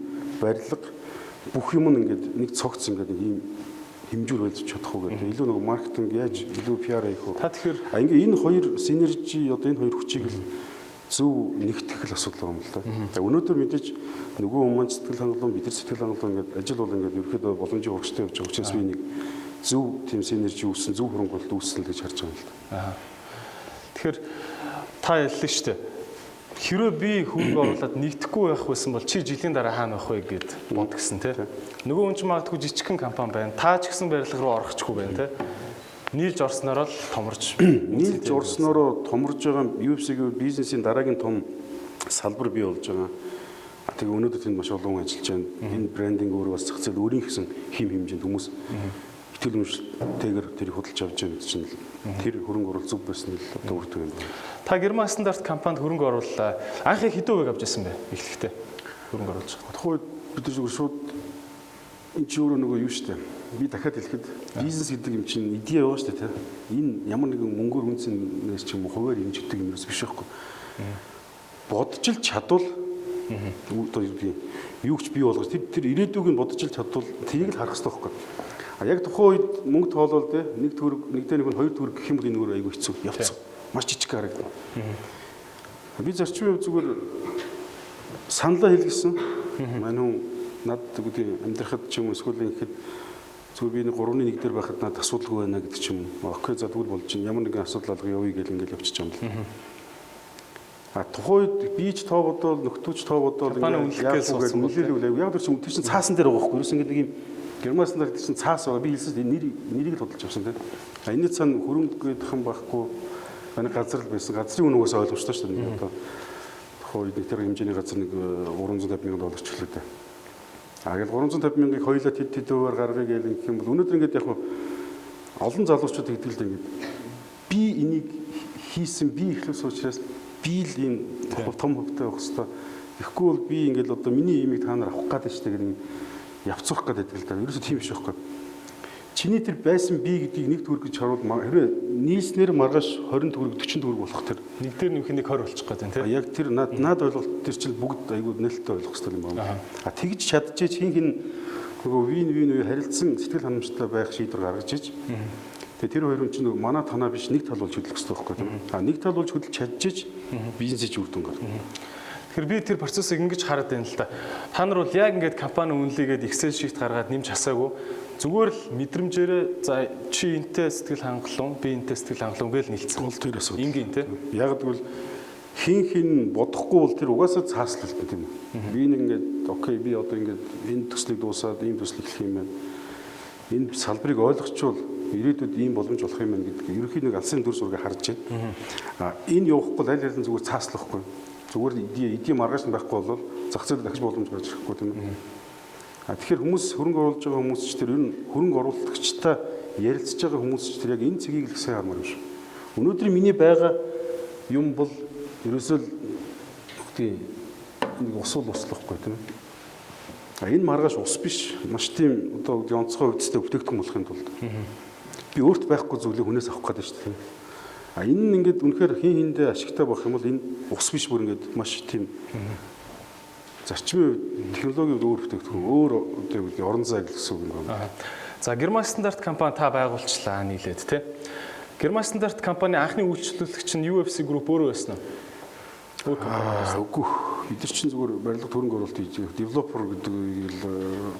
барилга бүх юм ингээд нэг цогц ингээд нэг ийм хэмжүүр байлж чадах уу гэдэг. Илүү нэг маркетинг яаж илүү PR хийх вэ? Та тэгэхээр ингээд энэ хоёр синержи одоо энэ хоёр хүчийг л зөв нэгтгэх л асуудал юм л да. За өнөөдөр мэдээж нөгөө хүмүүс сэтгэл хангалуун бид нар сэтгэл хангалуун ингээд ажил бол ингээд ерөөхдөө боломжийн урагштай явж байгаа учраас би нэг зөв тийм синержи үүссэн, зөв хөрөнгө оруулалт үүссэн л гэж харж байгаа юм л да. Тэгэхээр та яллаа шүү дээ. Хэрвээ би хөрөнгө оруулаад нэгдэхгүй байх байсан бол чи жилийн дараа хаана байх вэ гэд бод гэсэн тий. Нөгөө хүн чинь магадгүй жижигхэн компани байна. Та ч гэсэн барилга руу орохчгүй байна тий. Нийлж орсноор л томорч. Нийлж орсноор томорж байгаа UFC-ийн бизнесийн дараагийн том салбар бий болж байгаа. Тэгээ өнөөдөр тэнд маш олон хүн ажиллаж байна. Энэ брендинг өөрөө бас зах зээл өөрийн гэсэн хим хэмжээнд хүмүүс итгэл үнэмшилтэйгээр тэрийг худалдаж авч байгаа гэдэг чинь тэр хөрөнгө оруулалт зөв байсан л одоо үрдэг юм байна. Та Герман стандарт компанид хөрөнгө орууллаа. Анхыг хэдэн хувийг авч ирсэн бэ? Эхлэхдээ хөрөнгө оруулж байгаа. Тухайн бид нар зөвхөн шууд энэ ч өөрөө нөгөө юу шүү дээ. Би дахиад хэлэхэд бизнес гэдэг юм чинь идея яваа шүү дээ. Энэ ямар нэгэн мөнгөөр үнцэнээс ч юм уу хуваар хэмжигдэх юм ерөөс биш байхгүй. Бодож л чадвал одоо юу ч бий болгож тэр ирээдүйг нь бодож л чадвал тэрийг л харах хэрэгтэй байхгүй. А яг тухайн үед мөнгө тоолол дээ нэг төгрөг нэгдээ нэг нь хоёр төгрөг гэх юм бол энэ өөр айгүй хэцүү явцсан. Маш жижиг харагдана. Би зарчмын зүгээр саналаа хэлгэсэн. Манай хүн над гэдэг амьдрахад ч юм уу эсвэл ихэд зүгээр би нэг 3-1 дээр байхад надад асуудалгүй байна гэдэг ч юм уу. Окей за тэгвэл болж чинь ямар нэгэн асуудал алга явъя гэл ингээл явчих юм л. А тухайн үед би ч тоо бодвол нөхдөөч тоо бодвол ингээд нөлөөлөл яг тэр чинь тэр чинь цаасан дээр байгаа байхгүй. Ерөөс ингээд нэг юм Герман стандарт чинь цаас байгаа. Би хэлсэн нэрийг л худалдаж авсан тийм. А энэ цаана хөрөнгө гэдэг юм байхгүй. Манай газар л байсан. Газрын үнэ угаасаа ойлгомжтой шүү дээ. Одоо тухайн үед тэр хэмжээний газар нэг 350 мянган доллар ч хэлээ дээ. А гэл 350 мянгаыг хоёулаа тэд өвөр гаргая гэх юм бол өнөөдөр ингээд яг олон залуучууд гэдэг л ингээд би энийг хийсэн би ихлэс учраас би л энэ том хөвтэй байх хэвээр. Тэгэхгүй бол би ингээд одоо миний имийг та нар авах гэдэг шүү дээ. Явцуулах гэдэг л да. Ерөөсөө тийм биш байхгүй. Чиний тэр байсан би гэдгийг нэг төгрөг гэж харуул хэрвээ нийлснээр маргааш 20 төгрөг 40 төгрөг болох тэр нэг дээр нөхөнийг 20 болчих гээд байна тийм. Яг тэр над ойлголт тэр чинь бүгд айгүй нээлттэй ойлгох хэрэгтэй юм байна. А тэгж чадчихэж хин нөгөө вин үе харилцсан сэтгэл ханамжтай байх шийдвэр гаргаж иж. Тэгээ тэр хоёрын чинь манай танаа биш нэг тал болж хөдлөх хэрэгтэй байхгүй тийм. А нэг тал болж хөдөлж чадчих бизнес үр дүн гарна. Тэгэхээр би тэр процессыг ингэж хараад байна л да. Та нар бол яг ингээд компани үнэлгээгээд Excel sheet гаргаад нэмж хасаагүй. Зүгээр л мэдрэмжээрээ за чи энтэй сэтгэл хангалуун, би энтэй сэтгэл хангалуун гэж нийлцсэн. Бол тэр асуудал. Ингийн тий. Яг гэвэл хин бодохгүй бол тэр угаасаа цааслалт тийм. Би нэг ингээд окей би одоо ингээд энэ төслийг дуусаад ийм төсөл эхлэх юм байна. Энэ салбарыг ойлгочвол ирээдүйд ийм боломж болох юм байна гэдэг ерөнхий нэг алсын дүр зургийг харж байна. А энэ явахгүй аль аль нь зүгээр цааслахгүй. Зүгээр эдийн маргааш нь байхгүй бол зах зээл дахиж боломж гарч ирэхгүй тийм ээ. А тэгэхээр хүмүүс хөрөнгө оруулж байгаа хүмүүс ч тэр ер нь хөрөнгө оруулагчтай ярилцж байгаа хүмүүс ч тэр яг энэ цэгийг л сайн хармаар юм шиг. Өнөөдөр миний байгаа юм бол ерөөсөө л нэг усуул услахгүй тийм ээ. А энэ маргааш ус биш. Маш тийм одоо онцгой үдцтэй бүтээгдэхүүн болохын тулд би өөрт байхгүй зүйлийг хүнээс авах гэдэг шүү дээ. А энэ нь ингээд үнэхээр хин хиндээ ашигтай болох юм бол энэ ус биш бүр ингээд маш тийм зарчмын технологийн өөр бүтээгдэхүүн өөр одоо юу гэдэг орон зай гэсэн үг юм байна. За Герман стандарт компани та байгуулчлаа нийлээд тий. Герман стандарт компани анхны үйлчлүүлэгч нь UFC Group өөрөө байсан уу? Үгүй. Бид нар чинь зүгээр барилга хөрөнгө оруулалт хийж байгаа. Девелопер гэдэг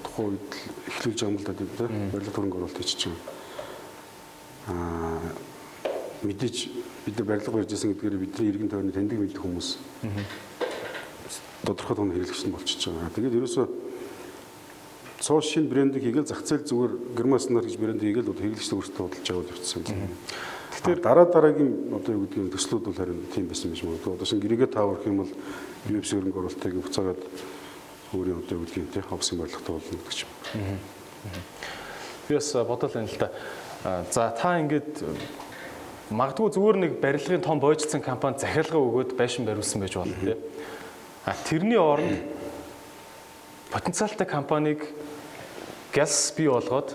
тухайн үед эхлүүлж байгаа юм л да тий. Барилга хөрөнгө оруулалт хийж байгаа. Мэдээж бид нар барилга барьж байсан гэдгээр бидний иргэн тойрны таньдаг мэддэг хүмүүс тодорхой тооны хэрэглэгч нь болчихж байгаа. Тэгээд ерөөсөө цоо шинэ брендинг хийгээл зах зээл зүгээр Герман стандарт гэж брэнд хийгээл хэрэглэгчтэй өөртөө худалдаж аваад явчихсан. Тэгэхээр дараагийн одоо юу гэдгийг төслүүд бол харин тийм байсан биш мөн. Одоо шин гэрээгээ таавар гэх юм бол UFC хөрөнгө оруулалтыг буцаагаад өөрийн одоо юу гэдгийг тий хавсын барилгатай болно гэдэг ч юм. Би бас бодол байна л да. За та ингээд магадгүй зүгээр нэг барилгын том боожцсан компани захиалга өгөөд байшин бариулсан байж болно тий. А тэрний оронд потенциалтай компанийг галс бий болгоод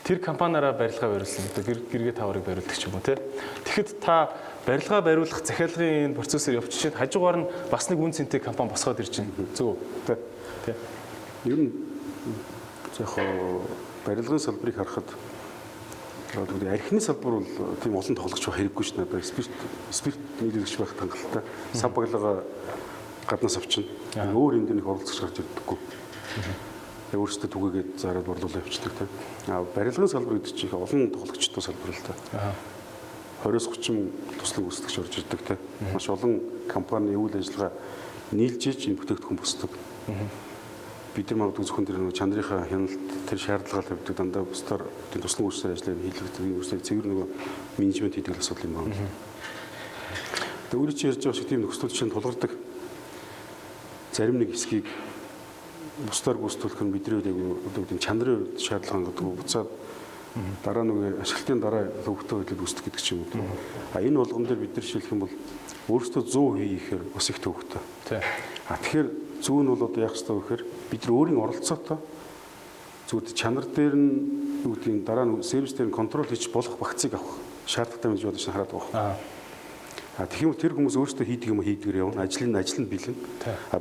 тэр компаниараа барилгаа бариулсан. Гэргээ таварыг бариулдаг ч юм уу тий. Тэгэхэд та барилгаа бариулах захиалгын энэ процессыг явуулчихад хажуугаар нь бас нэг үн цэнтэй компани босгоод ирж байна. Зөв үү? Тий. Ер нь яг барилгын салбарыг харахад Тэгээд архины салбар бол тийм олон тоглогч байх хэрэггүй ш надад спирт нийлүүлэгч байх хангалттай. Сав баглага гаднаас авчна. Өөр юм дээр нэг оролцож гарч ирдэггүй. Тэгээд өөрөөсөө түгээгээд зараад борлуулаад явчихдаг тийм. Барилгын салбар гэдэг чинь их олон тоглогчтой салбар л та. 20-30 туслаг үүсгэж орж ирдэг тийм. Маш олон компани үйл ажиллагаа нийлж иж энэ бүтээгдэхүүн босдог. Бид нар магадгүй зөвхөн тэр чанарынхаа хяналт тэр шаардлагаар тавьдаг дандаа бусдаар тийм туслан үйлчлэл ажиллаад хийлгдэг энэ үсээ цэвэр нөгөө менежмент хийдэг асуудал юм байна. Тэгээд өөрөө чи ярьж байгаа шиг тийм нөхцөл чинь тулгардаг зарим нэг хэсгийг бусдаар гүйцэтгүүлэх нь бидний одоо тийм чанарын үед шаардлага хангадаг буцаад дараа нөгөө ашиглалтын дараа хөвгтөө хөдлөд үүсдэг гэдэг ч юм уу. Энэ болгон дээр бид нар шилжих юм бол өөрөөсөө 100% хийхээр бас их төвөгтэй. Тэгэхээр зүүн нь бол одоо яах ёстой вэ гэхээр бид нар өөрийн оролцоотой зүгээр чанар дээр нь юу гэдгийг дараа нь сервис дээр нь контрол хийж болох багцыг авах шаардлагатай гэж бодож хараад байгаа. Тэгэх юм тэр хүмүүс өөрсдөө хийдэг юм хийдгээр явна. Ажил нь бэлэн.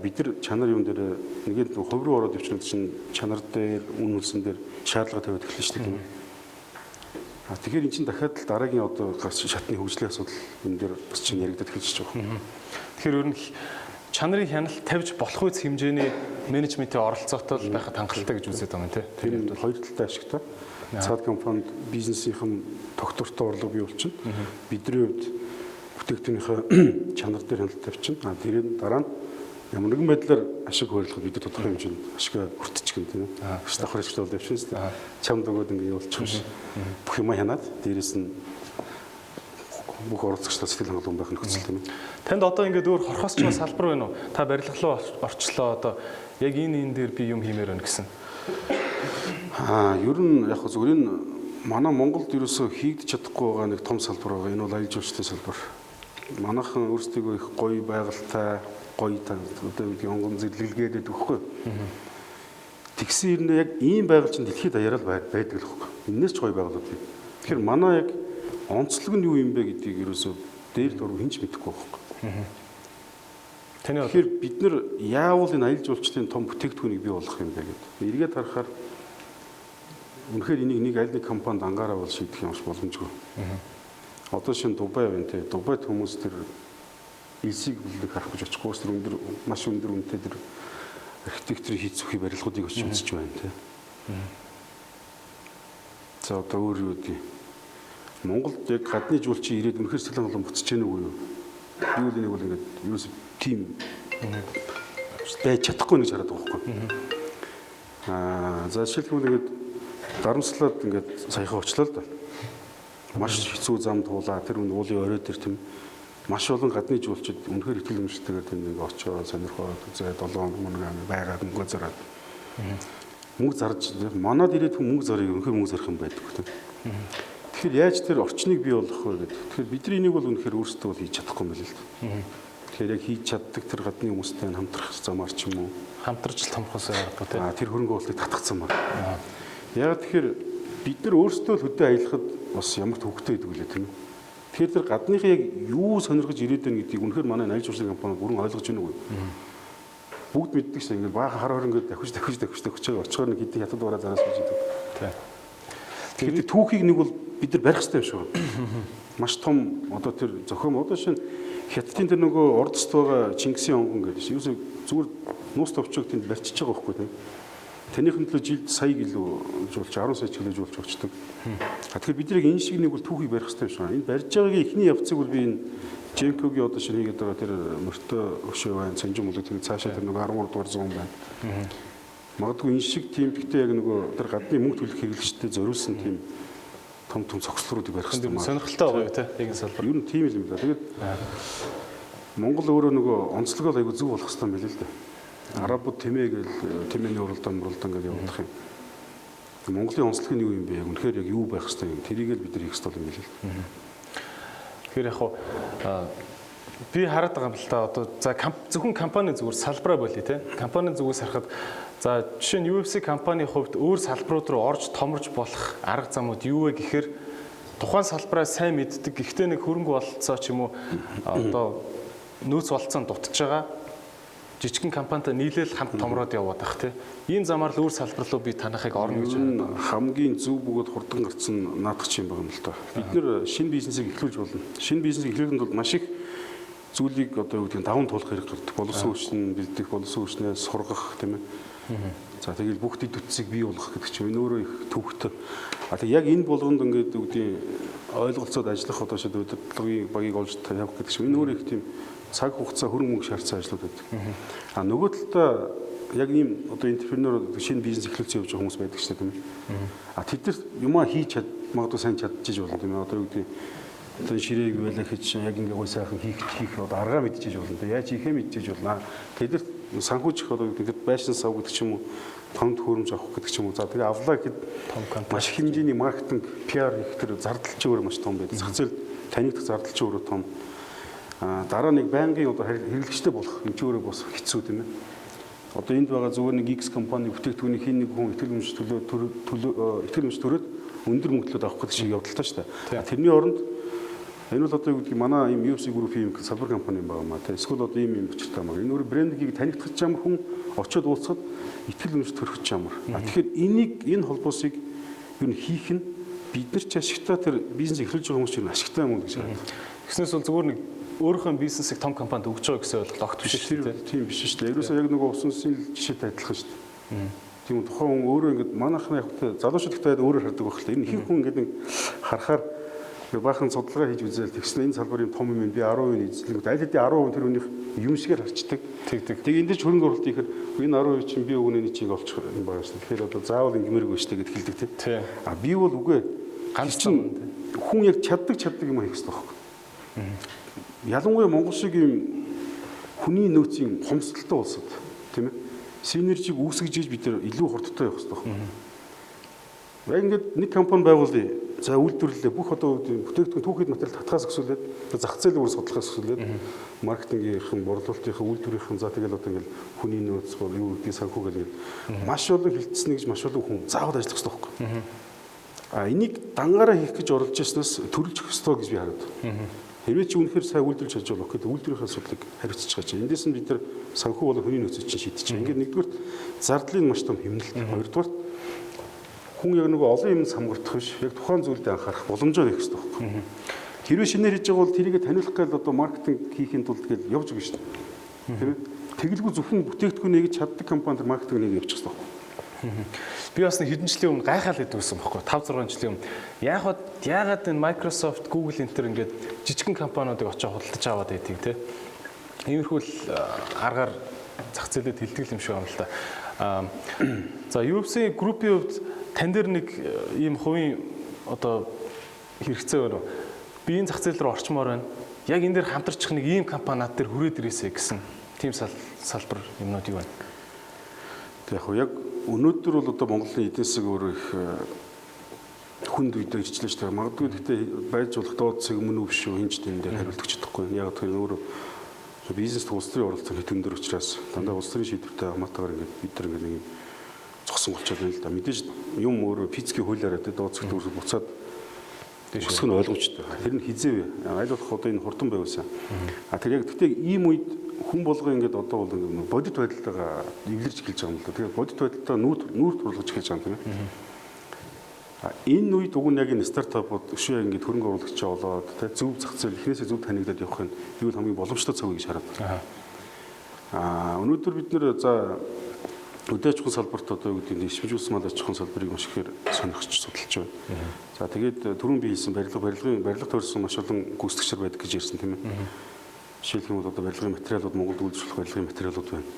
Бид нар чанар юм дээр нэгэд хувь руу ороод явчихсан чинь чанар дээр үнэлсэн дээр шаардлага тавиад эхэлнэ шүү дээ. Тэгэхээр эн чинь дахиад л дараагийн одоо шатны хөгжлийн асуудал энэ дээр бас чинь яригдаад эхэлж байгаа. Тэгэхээр ер нь чанарын хяналт тавьж болох үс хэмжээний менежментийн оролцоотой байхад хангалттай гэж үзээд байгаа юм тийм. Тэр нь хоёр талтай ашигтай. Цаад компанид бизнесийн тогтвортой орлого бий болчихно. Бидний хувьд бүтээгдэхүүнийхээ чанар дээр хяналт тавьчихна. Тэр дараа нь ямар нэгэн байдлаар ашиг хөрөлөхөд бид тодорхой хэмжээнд ашиг хүртчих юм тийм. Давхар ашигтай бол явчихна шүү дээ. Чамд өгөөд ингэ явуулчих биш. Бүх юм хянаад дээрэс нь бүх оролцогчдод сэтгэл хангалуун байх нөхцөл тийм. Танд одоо ингээд өөр хорхоос ч салбар байна уу? Та барилга руу орчлоо одоо яг энэ дээр би юм хиймээр байна гэсэн. Ер нь яг зүгээр энэ манай Монголд ерөөсөө хийгдэж чадахгүй байгаа нэг том салбар байгаа. Энэ бол аялал жуулчлалын салбар. Манайхан өөрсдөө их гоё байгальтай, гоё одоо янгон зэрлэглэгээд өгөхгүй. Тэгсэн хэрнээ яг ийм байгаль чинь дэлхийд даяараа байдаг л хөхгүй. Энээс ч гоё байгууллагууд бий. Тэгэхээр манай яг онцлог нь юу юм бэ гэдгийг ерөөсөө дээр дөрөв хинч мэдэхгүй байхгүй. Тэгэхээр бид нар яавал энэ аялал жуулчлалын том бүтээгдэхүүнийг бий болгох юм бэ гэдэг. Эргээд харахаар үнэхээр энийг нэг аль нэг компанид ангаараа бол шийдэх юм шиг боломжгүй. Одоо шинэ Дубай байна те. Дубайд хүмүүс тэр элсийг бүлэг харах гэж очихгүйс тэр өндөр маш өндөр үнэтэй тэр архитектурын хийц бүхий барилгуудыг очиж үзэж байна те. За одоо өөр юу гэдэг Монголд яг гадны жуулчин ирээд үнэхээр сэтгэл хангалуун буцаж гэнэ үгүй юу? Би бол энийг бол ингээд юус тим байж чадахгүй гэж хараад байгаа байхгүй. За жишээлбэл ингээд дарамслаад ингээд саяхан очлоо л да. Маш хэцүү зам туулаа тэр уулын орой дээр тийм маш олон гадны жуулчид үнэхээр итгэл үнэмшилтэйгээр тийм нэг очоо сонирхоод үзээд 7 хоног байгаад мөнгө зараад мөнгө зарж манад ирээд мөнгө зарыг үнэхээр мөнгө зарах юм байдаг тийм. Тэгэхээр яаж тэр орчныг бий болгох вэ гэдэг. Тэгэхээр бидний энийг бол үнэхээр өөрсдөө бол хийж чадахгүй юм байна л да. Тэгэхээр яг хийж чаддаг тэр гадны хүмүүстэй хамтрах замаар ч юм уу хамтарч томхос яагаад тийм. Тэр хөрөнгө оруулалтыг татах замаар. Яг тэгэхээр бид нар өөрсдөө л хөдөө аялахад бас ямар төвөгтэй гэдэг үлээ тийм. Тэгэхээр тэр гадныхаа яг юу сонирхож ирээд байна гэдгийг үнэхээр манай аялал жуулчлалын компани бүрэн ойлгож байна уу? Бүгд мэддэг шээ ингээд баахан хар хор ингээд давхиж байгаа очихоор нэг хэдий хятад бараа зараас гэж идэв. Тэгэхээр түүхийг нэг бол бид нар барих хэрэгтэй юм шиг байна. Маш том одоо тэр зохиом одоо шинэ хятадын тэр нөгөө ордост байгаа Чингисийн онгон гэдэг чинь ерөөсөө зүгээр нуус товчог тэнд барьчиж байгаа байхгүй тийм. Танийхэн төлөө жилд сая гэлөө жуулч 10 сая жилөө жуулч очдог. Тэгэхээр бид нэг энэ шиг нэг бол түүхийг барих хэрэгтэй юм шиг байна. Энэ барьж байгаагийн эхний явцыг бол би энэ Женкогийн одоо шинэ хийгээд байгаа тэр мөртөө өшөө байна, санжим болог тэр цаашаа тэр нөгөө 13 дугаар зуун байна. Магадгүй энэ шиг тийм гэхдээ яг нөгөө тэр гадны мөнгө төлөх хэрэглэгчтэй зориулсан тийм том цогцлоруудыг барих хэрэгтэй юм. Сонирхолтой байгаа тийм яг энэ салбар. Ер нь тийм л юм да. Тэгээд Монгол өөрөө нөгөө онцлогоо айгу зөв болох хэрэгтэй юм билээ л дээ. Арабууд тэмээ гэл тэмээний уралдаан гэж явуулах юм. Монголын онцлог нь юу юм бэ? Үнэхээр яг юу байх хэрэгтэй юм. Тэрийг л бид нар хийх хэрэгтэй юм билээ л. Тэгэхээр яг би хараад байгаа юм л та одоо за зөвхөн компани зүгээр салбараа болъё те. Компани зүгээс харахад за жишээ нь UFC компанийн хувьд өөр салбарууд руу орж томорж болох арга замууд юу вэ гэхээр тухайн салбараа сайн мэддэг. Гэхдээ нэг хөрөнгө бололцоо ч юм уу одоо нөөц бололцоо дутж байгаа. жижигхэн компанитай нийлээл хамт томроод яваад байх тийм. Энэ замаар л өөр салбар руу би танахыг орно гэж байна. Хамгийн зөв бөгөөд хурдан гарсан наадах юм байна л да. Бид нэр шинэ бизнесийг эхлүүлж болно. Шинэ бизнесийг эхлүүлэхэд бол маш их зүйлийг одоо юу гэдэг нь даван туулах хэрэг гардаг. Боловсон хүчин бэлдэх, боловсон хүчнээ сургах тийм ээ. За тэгэл бүх дэд үтсийг бий болгох гэдэг чинь энэ өөрөө их төвөгтэй. А тэг яг энэ болгонд ингээд юу гэдэг ойлголцоод ажиллах одоо шид удирдлагын багийг олж тавих гэдэг чинь энэ өөрөө их тийм цаг хугацаа хөрөнгө мөнгө шаардсан ажлууд байдаг. А нөгөө талдаа яг ийм одоо энтерпренер шинэ бизнес эхлүүлсэн явж байгаа хүмүүс байдаг шүү дээ тийм ээ. А тэд нар юмаа хийж магадгүй сайн чадчихж болно тийм ээ. Одоо юу гэдэг одоо ширээг байлаа гэж яг ингээ гой сайхан хийх одоо аргаа мэдчихэж болно. Яаж хийхээ мэдчихэж болно. Тэд нар санхүүжих одоо юу гэдэг байшин сав гэдэг ч юм уу том төхөөрөмж авах гэдэг ч юм уу. За тэгээ авлаа гэхэд маш их хэмжээний маркетинг, PR их төр зардал ч өөр маш том байдаг. Зах зээл танигдах зардал ч өөрөө том. Дараа нэг байнгын одоо хэрэглэгчтэй болох энэ ч өөрөө бас хэцүү тийм ээ. Одоо энд байгаа зүгээр нэг X компани бүтээгдэхүүний хин нэг хүн итгэл үнэмш төрөөд өндөр мөнгөлөд авах гэдэг шиг явдалтай шүү дээ. Тэрний оронд энэ бол одоо юу гэдэг манай ийм UFC Group-ийн салбар компани байгаа маа тийм. Эсвэл одоо ийм учиртай маа. Энэ өөр брендийг танигдах ч ямар хүн очиод уулзахад итгэл үнэмш төрөх ч ямар. Тэгэхээр энэ холбоосыг юу н хийх нь бид нар ч ашигтай тэр бизнес эхлүүлж байгаа хүмүүс чинь ашигтай юм уу гэж байна. Тэгснээс бол зүгээр нэг өөрийнхөө бизнесийг том компанид өгч байгаа гэсэн ойлголт огт биш шүү дээ. Тийм биш шүү дээ. Ерөөсөө яг нөгөө усан сүнсийн жишээтэй адилхан шүү дээ. Тийм тухайн хүн өөрөө ингээд манайхны явахтай залуучууд ихтэй өөрөөр хардаг байх л та. Энэ их хүн ингээд нэг харахаар баахан судалгаа хийж үзээл тэгснэ энэ салбарын том юм би 10% эзлэг аль хэдийн 10% тэр хүнийх юм шигээр харцдаг. Тэг энэ дэч хөрөнгө оруулалт ихээр энэ 10% чинь би өгнөний чийг олчих юм байгаа шин. Тэгэхээр одоо заавал ингэмэргүй штэ гэд хэлдэг тийм. А би бол үгүй ганц чинь хүн яг чаддаг юм хийх хэрэгтэй байхгүй. Ялангуяа Монгол шиг юм хүний нөөцийн хомсдолтой улсад тийм ээ синержиг үүсгэж бид нар илүү хурдтай явах хэрэгтэй байна. Яг ингээд нэг компани байгуулъя. За үйлдвэрлэлээ бүх одоо бүтээгдэхүүн түүхийд материал татхаас өсвөлээд зах зээлийн үр судлахаас өсвөлээд маркетингийнхэн, борлуулалтынхан, үйлдвэрийнхэн за тэгэл одоо ингээд хүний нөөц бол юу гэдгийг санхүү гэдэг маш олон хилцсэн гэж маш олон хүн заавал ажиллах хэрэгтэй байхгүй. А энийг дангаараа хийх гэж оролж яснаас төрөлж өгөх хэрэгтэй гэж би хараад. Хэрвээ чи үнэхээр сайн үйлдвэрлэж чадж болох гэдэг үйлдвэрийн асуудлыг хариуцж байгаа чинь эндээс нь бид нар санхүү болон хүний нөөцийг чинь шийдэж. Ингээд нэгдүгээр зардлын маш том хэмнэлт. Хоёрдугаар хүн яг нөгөө олон юм самгартах биш яг тухайн зүйлдээ анхаарах боломжоор хийх хэрэгтэй байхгүй. Хэрвээ шинээр хийж байгаа бол тэрийг таниулах гал одоо маркетинг хийхин тулд гээд явж өгнө шүү дээ. Тэр тэгэлгүй зөвхөн бүтээгдэхүүнийг чаддаг компанид маркетинг нэг явуучих хэрэгтэй байхгүй. Би бас нэг хэдэн жилийн өмнө гайхаад байсан байхгүй 5 6 жилийн өмнө. Яагаад энэ Microsoft, Google энтер ингээд жижигхэн компаниудыг очиж худалдаж аваад байдгийг те. Иймэрхүү аргаар зах зээлэд хилдэг юм шиг байна л да. За UFC Group-ийн хувьд тань дээр нэг ийм хувийн одоо хэрэгцээ байна. Би энэ зах зээл рүү орчмоор байна. Яг энэ дээр хамтарчих нэг ийм компани над дээр хүрээд ирээсэй гэсэн тийм салбар юмнууд юу байна? Яг яг өнөөдөр бол одоо Монголын эдийн засаг өөр их хүнд үед ирчлээ шүү дээ. Магадгүй гэхдээ байж болох доод засаг мөн үү биш үү хинч энэ дээр хариулт өгч чадахгүй. Яг тэр өөр бизнест улс төрийн оролцоо хэдэн дөр учраас дандаа улс төрийн шийдвэртэй хамаатайгаар ингээд бид нар ингээд нэг зогсон болчиход байна л да. Мэдээж юм өөр физикийн хуулиараа доод засагт үүсэх буцаад өсөх нь ойлгомжтой. Тэр нь хизээвэ. Аль болох одоо энэ хурдан байвсан. А тэр яг гэхдээ ийм үед хүн болгоо ингээд одоо бол бодит байдалтайгаа эвлэрч эхэлж байгаа юм л да. Тэгээд бодит байдалтаа нүүр турлаж эхэлж байгаа юм тийм ээ. Энэ үед уг нь яг энэ стартапууд өшөө ингээд хөрөнгө оруулагчаа болоод тэ зөв зах зээл эхнээсээ зөв танигдаад явах нь юу хамгийн боломжтой цаг гэж хараад. Өнөөдөр бид нэр за өдөө аж ахуйн салбарт одоо юу гэдэг нь шимжүүлсэн мал аж ахуйн салбарыг маш ихээр сонирхож судалж байна. За тэгээд түрүүн би хэлсэн барилга тойрсон маш олон гүйцэтгэгчид байдаг гэж ярьсан тийм ээ. Жишээлх юм бол одоо барилгын материалууд Монголд үйлдвэрлэх барилгын материалууд байна.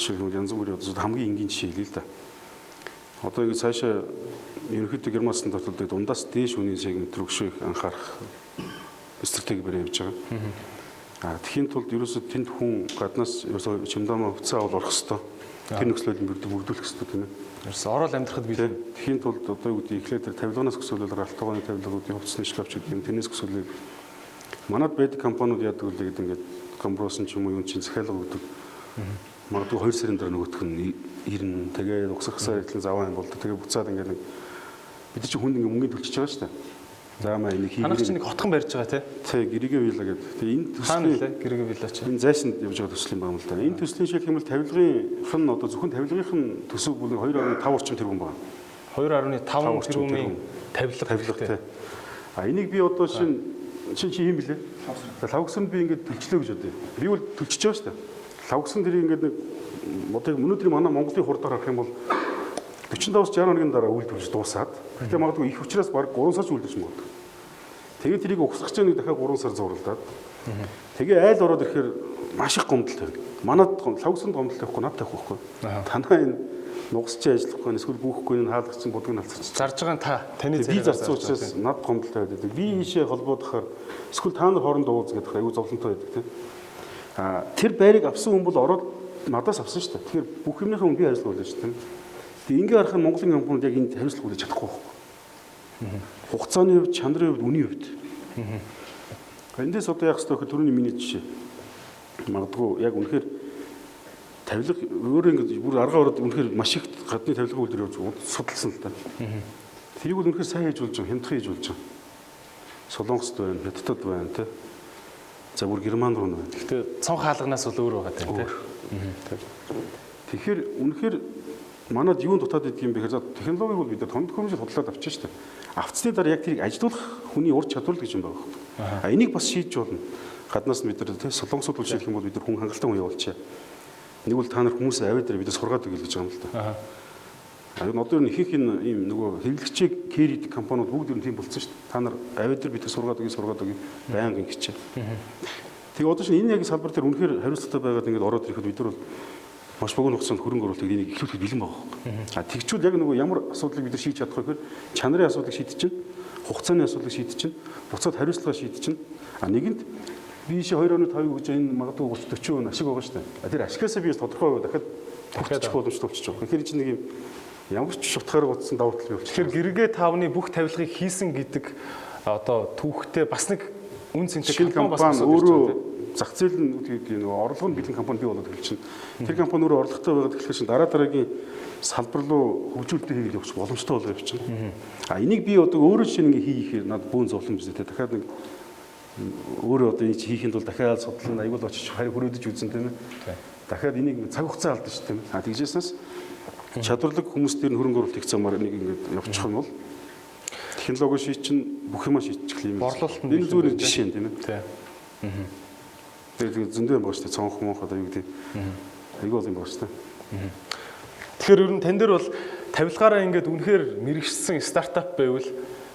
Жишээлх юм янз бүрийн одоо хамгийн энгийн жишээ хэлье л да. Одоо ингэ цаашаа ерөнхийдөө Герман стандартуудыг дундаас дээш үнийн сегмент рүү өшөө их анхаарах стратеги барь явж байгаа. Тэхийн тулд ерөөсөө тэнд хүн гаднаас ерөөсөө чимдамаа хувцас авал орох хэвээр тэр нөхцөлийг бүрдүүлэх хэвээр тийм ээ. Ерөөсөө орол амьдрахад би тэхийн тулд одоо юу гэдэг эхлээд тэр тавилганаас өсвөлөөр алтгооны тавилгуудын хувцасны шкафч гэдэг юм тэрнээс өсвөлөөр манад байдаг компаниуд яадаг үл гэдэг ингээд компросон ч юм уу юм чинь захиалга өгдөг. Магадгүй 2 сарын дараа нөгөөх нь ирнэ. Тэгээ угсахсаар ихлэн заваа юм болдог. Тэгээ буцаад ингээд нэг бид чинь хүнд ингээд мөнгө төлчихөж байгаа шүү дээ. заамаа энийг Танах чинь хийгээд нэг хотхон барьж байгаа тий. тэг гэрээгээ вилла гэдэг. Тэгээ энэ Хаана төслийн лээ гэрэг вилла чи. энэ зайсанд явж байгаа төсөл юм байна л да. Энэ төслийн шиг хэмээл тавилгынх нь одоо зөвхөн тавилгынх нь төсөв бүр 2.5 орчим тэрбум байна. 2.5 тэрбумын Тавилга тий. А энийг би одоо чинь чи юм блэ? Лавгсанд би ингээд төлчлөө гэж бодъё. Би бол төлчихөж байгаа шүү дээ. Лавгсан тэрийг ингээд нэг одоо өнөөдрийн манай Монголын хурдаар харах юм бол 45-60 хоногийн дараа үйлдвэрлэж дуусаад гэхдээ магадгүй их учраас баг 3 сар ч үйлдвэрлэж магадгүй. Тэгээд тэрийг угсгах гэж нэг дахиад 3 сар зурлаад. Тэгээ айл ороод ирэхээр маш их гомдол тавь. Манад лавгсанд гомдол тавихгүй надад тавих байхгүй. Танаа энэ нугасч ажиллахгүй эсвэл бүүхгүй нь хаалгацсан будгийг алцчих. Зарж байгаа та таны би зарцсан учраас над гомдол тавиад байдаг. Би ийшээ холбоодохоор эсвэл та нар хоорондоо уулз гэдэг аюу зовлонтой байдаг тийм. Тэр байрыг авсан хүн бол ороод надаас авсан шүү дээ. Тэгэхээр бүх юмнийхаа хүн би хариуцлага үлээж шүү дээ. Тэгээ ингээ харах нь Монголын компанид яг энд хариуцлага үлээж чадахгүй байхгүй. Хугацааны хувьд, чанарын хувьд, үнийн хувьд. Эндээс одоо яг хэвээр түрүүний миний жишээ. Магадгүй яг үнэхээр тавилга өөрөө ингээ бүр аргаа ороод үнэхээр маш их гадны тавилга үйлдвэр явуулж судалсан л да. Тэрийг бол үнэхээр сайн хийж болж байгаа, хямдхан хийж болж байгаа. Солонгост байна, Хятадд байна тий. За бүр Герман руу байна. Гэхдээ цонх хаалганаас бол өөр байгаа тийм тий. Тэгэхээр үнэхээр манад юунд дутаад идэх юм бэ гэхээр технологиг бол бид томд хөрөмжөд худлаад авчих шүү дээ. Авцсны дараа яг тэрийг ажилуулах хүний ур чадвар гэж юм байгаа. Энийг бас шийдэж болно. Гаднаас нь бид нар тий солонгосууд бол шийдэх юм бол бид нар хүн хангалттай хүн явуулчихъя. Нэг бол та нар хүмүүс аваад дээр бид сургаад өгье гэж байгаа юм л да. Одоо ихэнх ийм нөгөө хэрэглэгчийг кэр хийдэг компаниуд бүгд ер нь тийм болсон шүү дээ. Та нар аваад дээр бид сургаад өгье байнга ингэчээ. Тэгээ одоо чинь энэ яг салбар дээр үнэхээр хариуцлагатай байгаад ингээд ороод ирэхэд бид нар бол маш богино хугацаанд хөрөнгө оруулалтыг энийг эхлүүлэхэд бэлэн байгаа. Тэгчүүд яг нөгөө ямар асуудлыг бид нар шийдэж чадах вэ гэхээр чанарын асуудлыг шийдэж чинь, хугацааны асуудлыг шийдэж чинь, буцаад хариуцлага шийдэж чинь. Нэгэнт би ийшээ 2.5 гэж энэ магадгүй 30-40% ашиг байгаа шүү дээ. Тэр ашигаасаа би тодорхой дахиад төвччих боломжтой болчих жоох. Тэгэхээр чинь нэг юм ямар ч шутгаар гоцсон давуу тал бий болчих. Тэгэхээр гэргээ таавны бүх тавилгыг хийсэн гэдэг одоо түүхтэй бас нэг үн цэнтэй компани өөрөө зах зээл нь нөгөө орлого нь бэлэн компани бий болоод эхэлж чинь. Тэр компани өөрөө орлоготой байгаад эхлэхээр чинь дараагийн салбар руу хөгжүүлэлт хийгээд явах боломжтой болоо явчихна. Энийг би одоо өөрөө чинь ингээ хийхээр надад бүүн зовлон биз дээ. Дахиад нэг өөрөө одоо энийг хийхэд бол дахиад судлан аягүй л очиж харин хөрөөдөж үзэн тийм ээ. Дахиад энийг цаг хугацаа алдаж шүү тийм ээ. Тэгжээсээс чадварлаг хүмүүс дээр хөрөнгө оруулалт их замаар нэг ингэ явчих юм бол технологи шийдчин бүх юма шийдчих юм. Энэ зүгээр жишээ юм тийм ээ. Тэгээд зөндөө юм байна шүү дээ. Цонх монх одоо юу гэдэг. Аягүй бол юм байна шүү дээ. Тэгэхээр ер нь тань дээр бол тавилгаараа ингээд үнэхээр мэрэгчсэн стартап байвал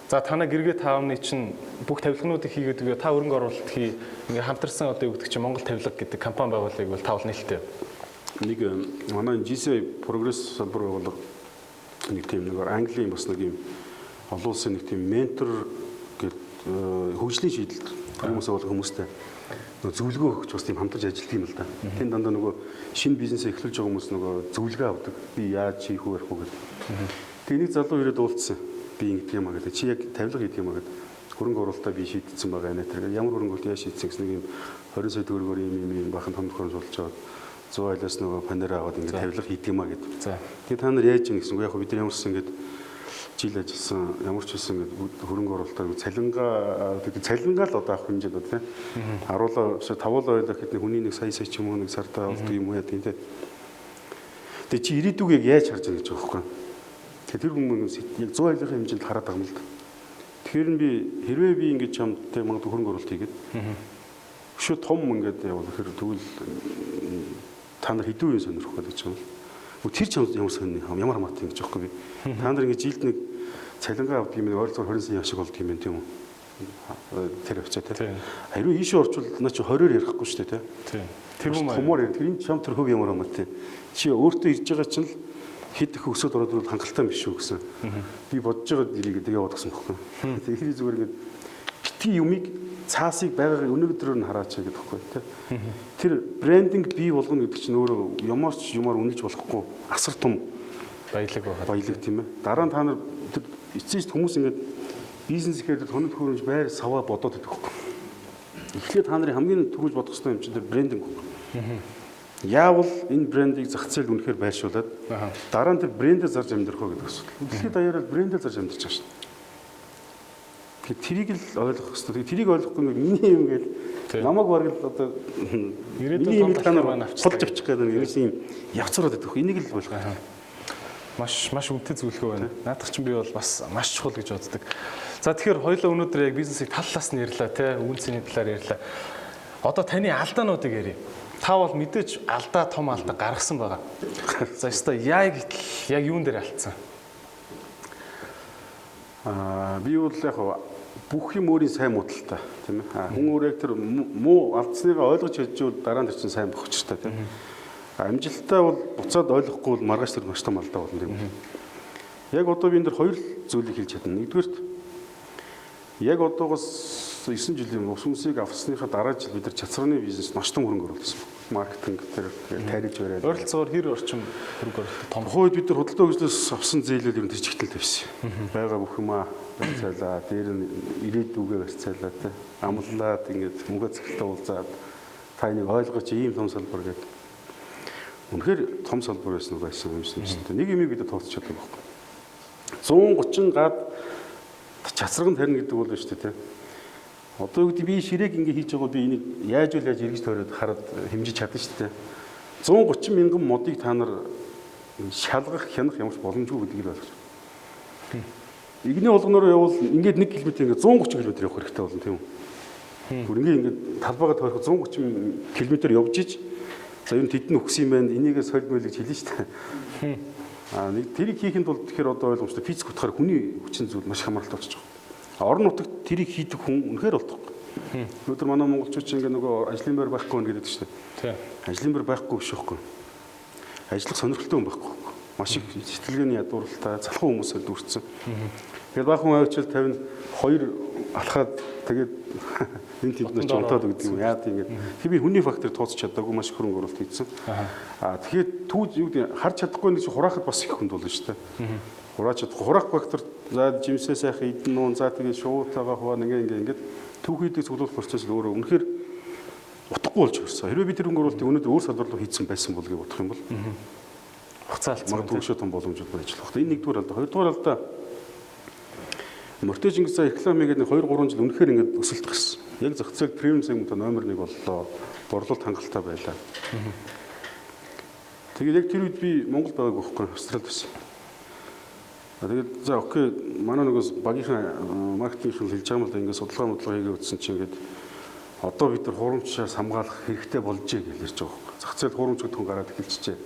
за танаа гэргээ таавны чинь бүх тавилгануудыг хийгээд өгөө та хөрөнгө оруулалт хий ингээ хамтарсан одоо юу гэдэг чинь Монгол тавилга гэдэг компани байгуулъя гэвэл та бол нээлттэй. Нэг манай GCI прогресс салбар байгууллага нэг тийм нэг Английн бас нэг юм олон улсын нэг тийм ментор гэдэг хөгжлийн шийдэлт хүмүүсээ болох хүмүүстэй зөвлөгөө өгч бас тийм хамтарч ажилладаг юм л да. Тэнд дандаа нөгөө шинэ бизнесээ эхлүүлж байгаа хүмүүс нөгөө зөвлөгөө авдаг. Би яаж хийх вэ гэдэг. Тэгээ нэг залуу ирээд уулзсан. Би ингэдэг юм аа гэдэг. Чи яг тавилга хийдэг юм аа гэдэг. Хөрөнгө оруулалтаа би шийдсэн байгаа нэ тэр. Ямар хөрөнгө оруулалт яаж шийдсэн гэсэн нэг юм 20 сая төгрөгөөр юм бахан том тохиромж болж байгаа. 100 айлаас нөгөө панер аваад ингэ тавилга хийдэг юм аа гэдэг. Тэгээ та нар яаж юм гэсэнгөө яг бид нар ямарч ингэ жил ажилласан ямар ч байсан ингэ хөрөнгө оруулалтаар цалингаа л одоо авах хэмжээд байна тийм. Харуулаа тавуулаа байлаа гэхэд хүний нэг сая ч юм уу нэг сартаа авдаг юм уу яа тийм. Тэгээ чи ирээдүг яг яаж харж байгаа гэж байгаа байхгүй. Тэр хүмүүс яг 100 айлын хэмжээнд хараад байгаа юм л да. Тэгэхээр би хэрвээ би ингэж чамд тэг магадгүй хөрөнгө оруулалт хийгээд шүү том ингээд явал тэгэхээр тэгвэл та нар хэдэн үеийн сонирхох гэж байна. Тэр ч ямар сонирх ямар хамаатай ингэж байгаа би. Та нар ингэж жилд нэг цалингаа авдаг юм ойролцоогоор 20 сая ашиг болдог юм тийм үү? Тэр өчөө тийм. Хэрвээ ийшээ орчвол наа чи 20-оор ярихгүй шүү дээ тийм. Тэр юм хумор ярих. Тэр энэ чам тэр хөв ямар хамаатай. Чи өөртөө ирж байгаа чинь л хэд их өсөд ороод ирвэл хангалттай биш үү гэсэн. Би бодож байгаа дэрийг тэгээ яваад гсэн байхгүй. Тэгэхээр зүгээр ингэ битгий юмыг цаасыг байгааг өнөөдрөөр нь хараач гэдэг байхгүй тийм. Тэр брендинг бий болгоно гэдэг чинь өөрөө ямар ч юмар үнэлж болохгүй асар том баялаг тийм ээ. Дараа нь та нар тэр эцээш хүмүүс ингэ бизнес ихээр тоног хөрөмж байр саваа бодоод байдаг байхгүй. Эхлээд та нарын хамгийн түрүүлж бодох ёстой юм чинь тэр брендинг. Яавал энэ брендийг зах зээл үнэхээр байршуулад дараа нь тэр брендээ зарж амьдрах уу гэдэг асуудал. Дэлхийд даяараа брендээ зарж амьдрч байгаа шүү дээ. тэрийг л ойлгох хэрэгтэй. Тэрийг ойлгохгүй миний юм гээл намайг бараг л одоо миний юм та нар хулж авчих гэдэг нэг юм явцраад байдаг. Энийг л ойлгох. Маш үнэтэй зөвлөгөө байна. Наадах чинь би бол бас маш чухал гэж боддог. За тэгэхээр хоёулаа өнөөдөр яг бизнесийг тал талаас нь ярьлаа те, үнцний талаар ярьлаа. Одоо таны алдаануудыг ярив. Та бол мэдээж алдаа том алдаа гаргасан байгаа. За ёстой яг юун дээр алдсан? Би бол яг бүх юм өөрийн сайн муудалтай тийм ээ. Хүн өөрөө тэр муу алдсныгаа ойлгож чадчихвал дараа нь тэр чинь сайн болох ч та тийм. Амжилттай бол буцаад ойлгохгүй бол маргааш тэр маш том алдаа болно тийм. Яг одоо би энэ дэр хоёр зүйлийг хэлж чадна. Нэгдүгээрт яг одоогоос 9 жилийн ус өмсийг авсныхаа дараа жил бид нар чацраны бизнес маш том хөрөнгө оруулсан. Маркетинг дээр тариж бариад. Ойролцоогоор хэр орчим хөрөнгө оруулалт том. Хойд бид нар худалдаа хөгжлөөс авсан зээлүүд ер нь тэр чигтэл тавьсан. Бага бүх юмаа барьцаалаа, дээр нь ирээдүгээ барьцаалаа те. Амлаад ингээд мөнгө цэгтээ уулзаад та энийг ойлгооч ийм том салбар гэдэг. Үнэхээр том салбар байсан юм шиг. Нэг юмыг бид тооцож чаддаг байхгүй. 130 гад чацраганд харин гэдэг бол шүү дээ те. Одоо үгдий би ширээг ингэ хийж байгаа би энийг яаж эргэж тойроод хараад хэмжиж чадна шүү дээ. 130 мянган модыг та нар шалгах, хянах ямарч боломжгүй гэдгийг ойлгож байна. Игний болгоноор явбал ингээд 1 км ингээд 130 км явах хэрэгтэй болно тийм үү? Бүр ингээд талбайгаа тойрох 130 км явж иж за ер нь тэдэн өгсөн юм байна. Энийгээ сольмойлж хэлнэ шүү дээ. Нэг тэрийг хийхэд бол тэгэхээр одоо ойлгомжтой физик утгаар хүний хүчин зүйл маш хамааралтай болчих жоох. Орон нутагт тэрийг хийдэг хүн үнэхээр болдог. Өнөөдөр манай монголчууд чинь ингээ нөгөө ажлын байр байхгүй нэ гэдэг шүү дээ. Ажлын байр байхгүй биш үхгүй. Ажиллах сонирхолтой хүн байхгүй. Маш их сэтгэлгээний ядууралтай залхуу хүмүүсээр дүүрсэн. Тэгээд баг хүн авчил 52 алхаад тэгээд энэ тэнднээс ч унтаад өгдөг юм. Яа тийм ингээд. Би хүний фактор тооцож чадаагүй маш хөрөнгө оруулалт хийсэн. Тэгэхээр түүж юу гэдэг харж чадахгүй нэг чи хураахад бас их хүнд болно шүү дээ. Хурааж чадахгүй хураах фактор за жимсээ сайхан идэн нуун за тэгээд шуутаага хуваа ингээд түүхийдээ цуглуулах процесс л өөрөө үнэхээр утгагүй болж ирсэн. Хэрвээ би тэр хөнгө оруулалтыг өнөөдөр өөр салбарлуу хийсэн байсан бол гэж бодох юм бол хугацаа алдсан. Магадгүй өшөө том боломжууд байж болох. Энэ нэгдүгээр алдаа. Хоёрдугаар алдаа Мөртөж ингэж за реклам хийгээд 2-3 жил үнэхээр ингээд өсөлт гарсан. Яг зах зээл премиум сегмент номер 1 боллоо. Борлуулалт хангалттай байлаа. Тэгээд яг тэр үед би Монголд байгааг байхгүй Австралид байсан. Тэгээд за окей манай нэгээс багийнхаа маркетинг хэлж байгаа юм л ингээд судалгаа хийгээ үзсэн чинь ингээд одоо бид нар хуурамчаас хамгаалах хэрэгтэй болжээ гэж ярьж байгаа байхгүй. Зах зээл хуурамч гэдэг хүн гараад эхэлчихжээ.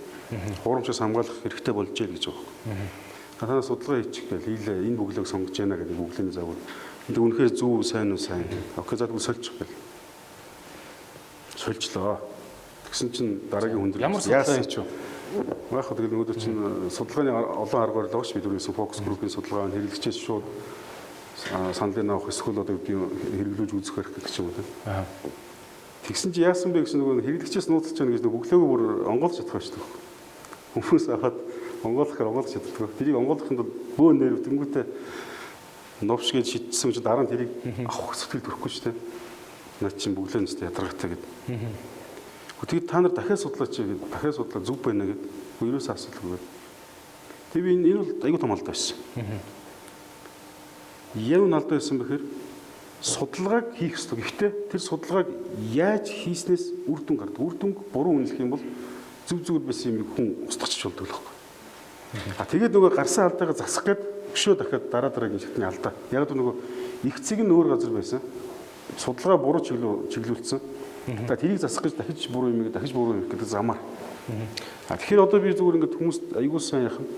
Хуурамчаас хамгаалах хэрэгтэй болжээ гэж байгаа байхгүй. Танаас судалгаа хийчих гээл хийлээ энэ бүглийг сонгож яана гэдэг бүглийн загвар. Энд үнэхээр зөв сайн уу сайн. Окей задгүй сольчих гээл. Сольчлоо. Тэгсэн чинь дараагийн хүн дээр ямар судалгаа хийчих вэ? Яг тэгэл нөгөөдөр чинь судалгааны олон аргаар л байгаа ш бид түрүүсэн фокус группийн судалгаа хэрэглэгчээс шууд саналын авах эсвэл одоо хэрэглүүлж үзэх хэрэг гэдэг ч юм уу тийм. Тэгсэн чи яасан бэ гэсэн нөгөө хэрэглэгчээс нууцч байгаа гэж нөгөө бүглээгөө бүр онгоолж чадах шүү дээ. Хүмүүс аваад онгоолж чаддаг. Тэрийг онгоолгохын тулд бөө нэр тэнгүүтээ новш гэж шийдсэн чинь дараа нь тэрийг авах сэтгэл төрөхгүй шүү дээ. Наад чинь бүглээ нэстэ ядаргатай гэдэг. Тэгээд та нар дахиад судлаач гэдэг. Дахиад судлаа зүг байна гэдэг. Ерөөсөө асуудалгүй. Тэг би энэ бол айгүй том алдаа байсан. Яв нь алдаа байсан бэхээр судалгааг хийх ёстой. Гэхдээ тэр судалгааг яаж хийснээс үр дүн гардаг. Үр дүнг буруу үнэлэх юм бол зүг зүгд байсан юм хүн устгахч болдог л байхгүй. Тэгээд нөгөө гарсан алдаагаа засах гээд өшөө дахиад дараагийн шатны алдаа. Яг нөгөө их цэг нь өөр газар байсан. Судалгаа буруу чиглүүлсэн. Тэгээд тэрийг засах гэж дахиж буруу юм гэдэг замаар. Тэгэхээр одоо би зүгээр ингээд хүмүүст аягүй сайн яах юм.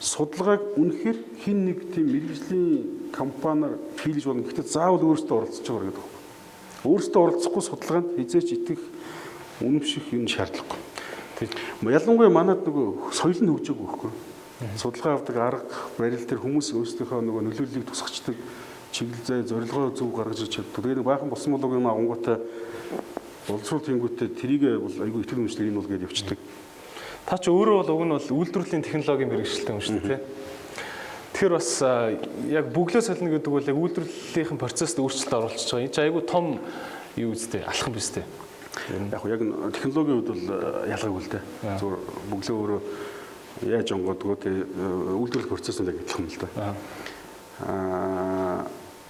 Судалгааг үнэхээр хин нэг тийм мэрэгжлийн компаниар хийлж болно. Гэхдээ заавал өөрсдөө оролцож байгаа гэдэг. Өөрсдөө оролцохгүй судалгаанд хизээч итгэх үнэмших юм шаардлагагүй. Ялангуяа манад нөгөө соёл нь хөгжөөг байхгүй. Судалгаа авдаг арга барил тэр хүмүүс өөрсдийнхөө нөгөө нөлөөллийг тусгачдаг чиглэл зай зорилгоо зөв гаргаж ирж чаддаг. Тэгээд баахан болсон болов юм ангуутай боловсрол тэнгуүтээ тэрийг бол айгүй итгэл үнэмшлэр энэ бол гээд явчихдаг. Та ч өөрөө бол уг нь бол үйлдвэрлэлийн технологийн мэргэжилтэй юм шүү дээ. Тэгэхээр бас яг бүглөө солино гэдэг бол яг үйлдвэрлэлийн процессд өөрчлөлт оруулчихж байгаа. Энэ ч айгүй том юу үстэй алхам биз дээ. Яг технологийн хувьд бол ялгаагүй л дээ. Зүгээр бүглөө өөрөө яаж онгодгоо тэг үйлдвэрлэх процессыг яг адилхан л да.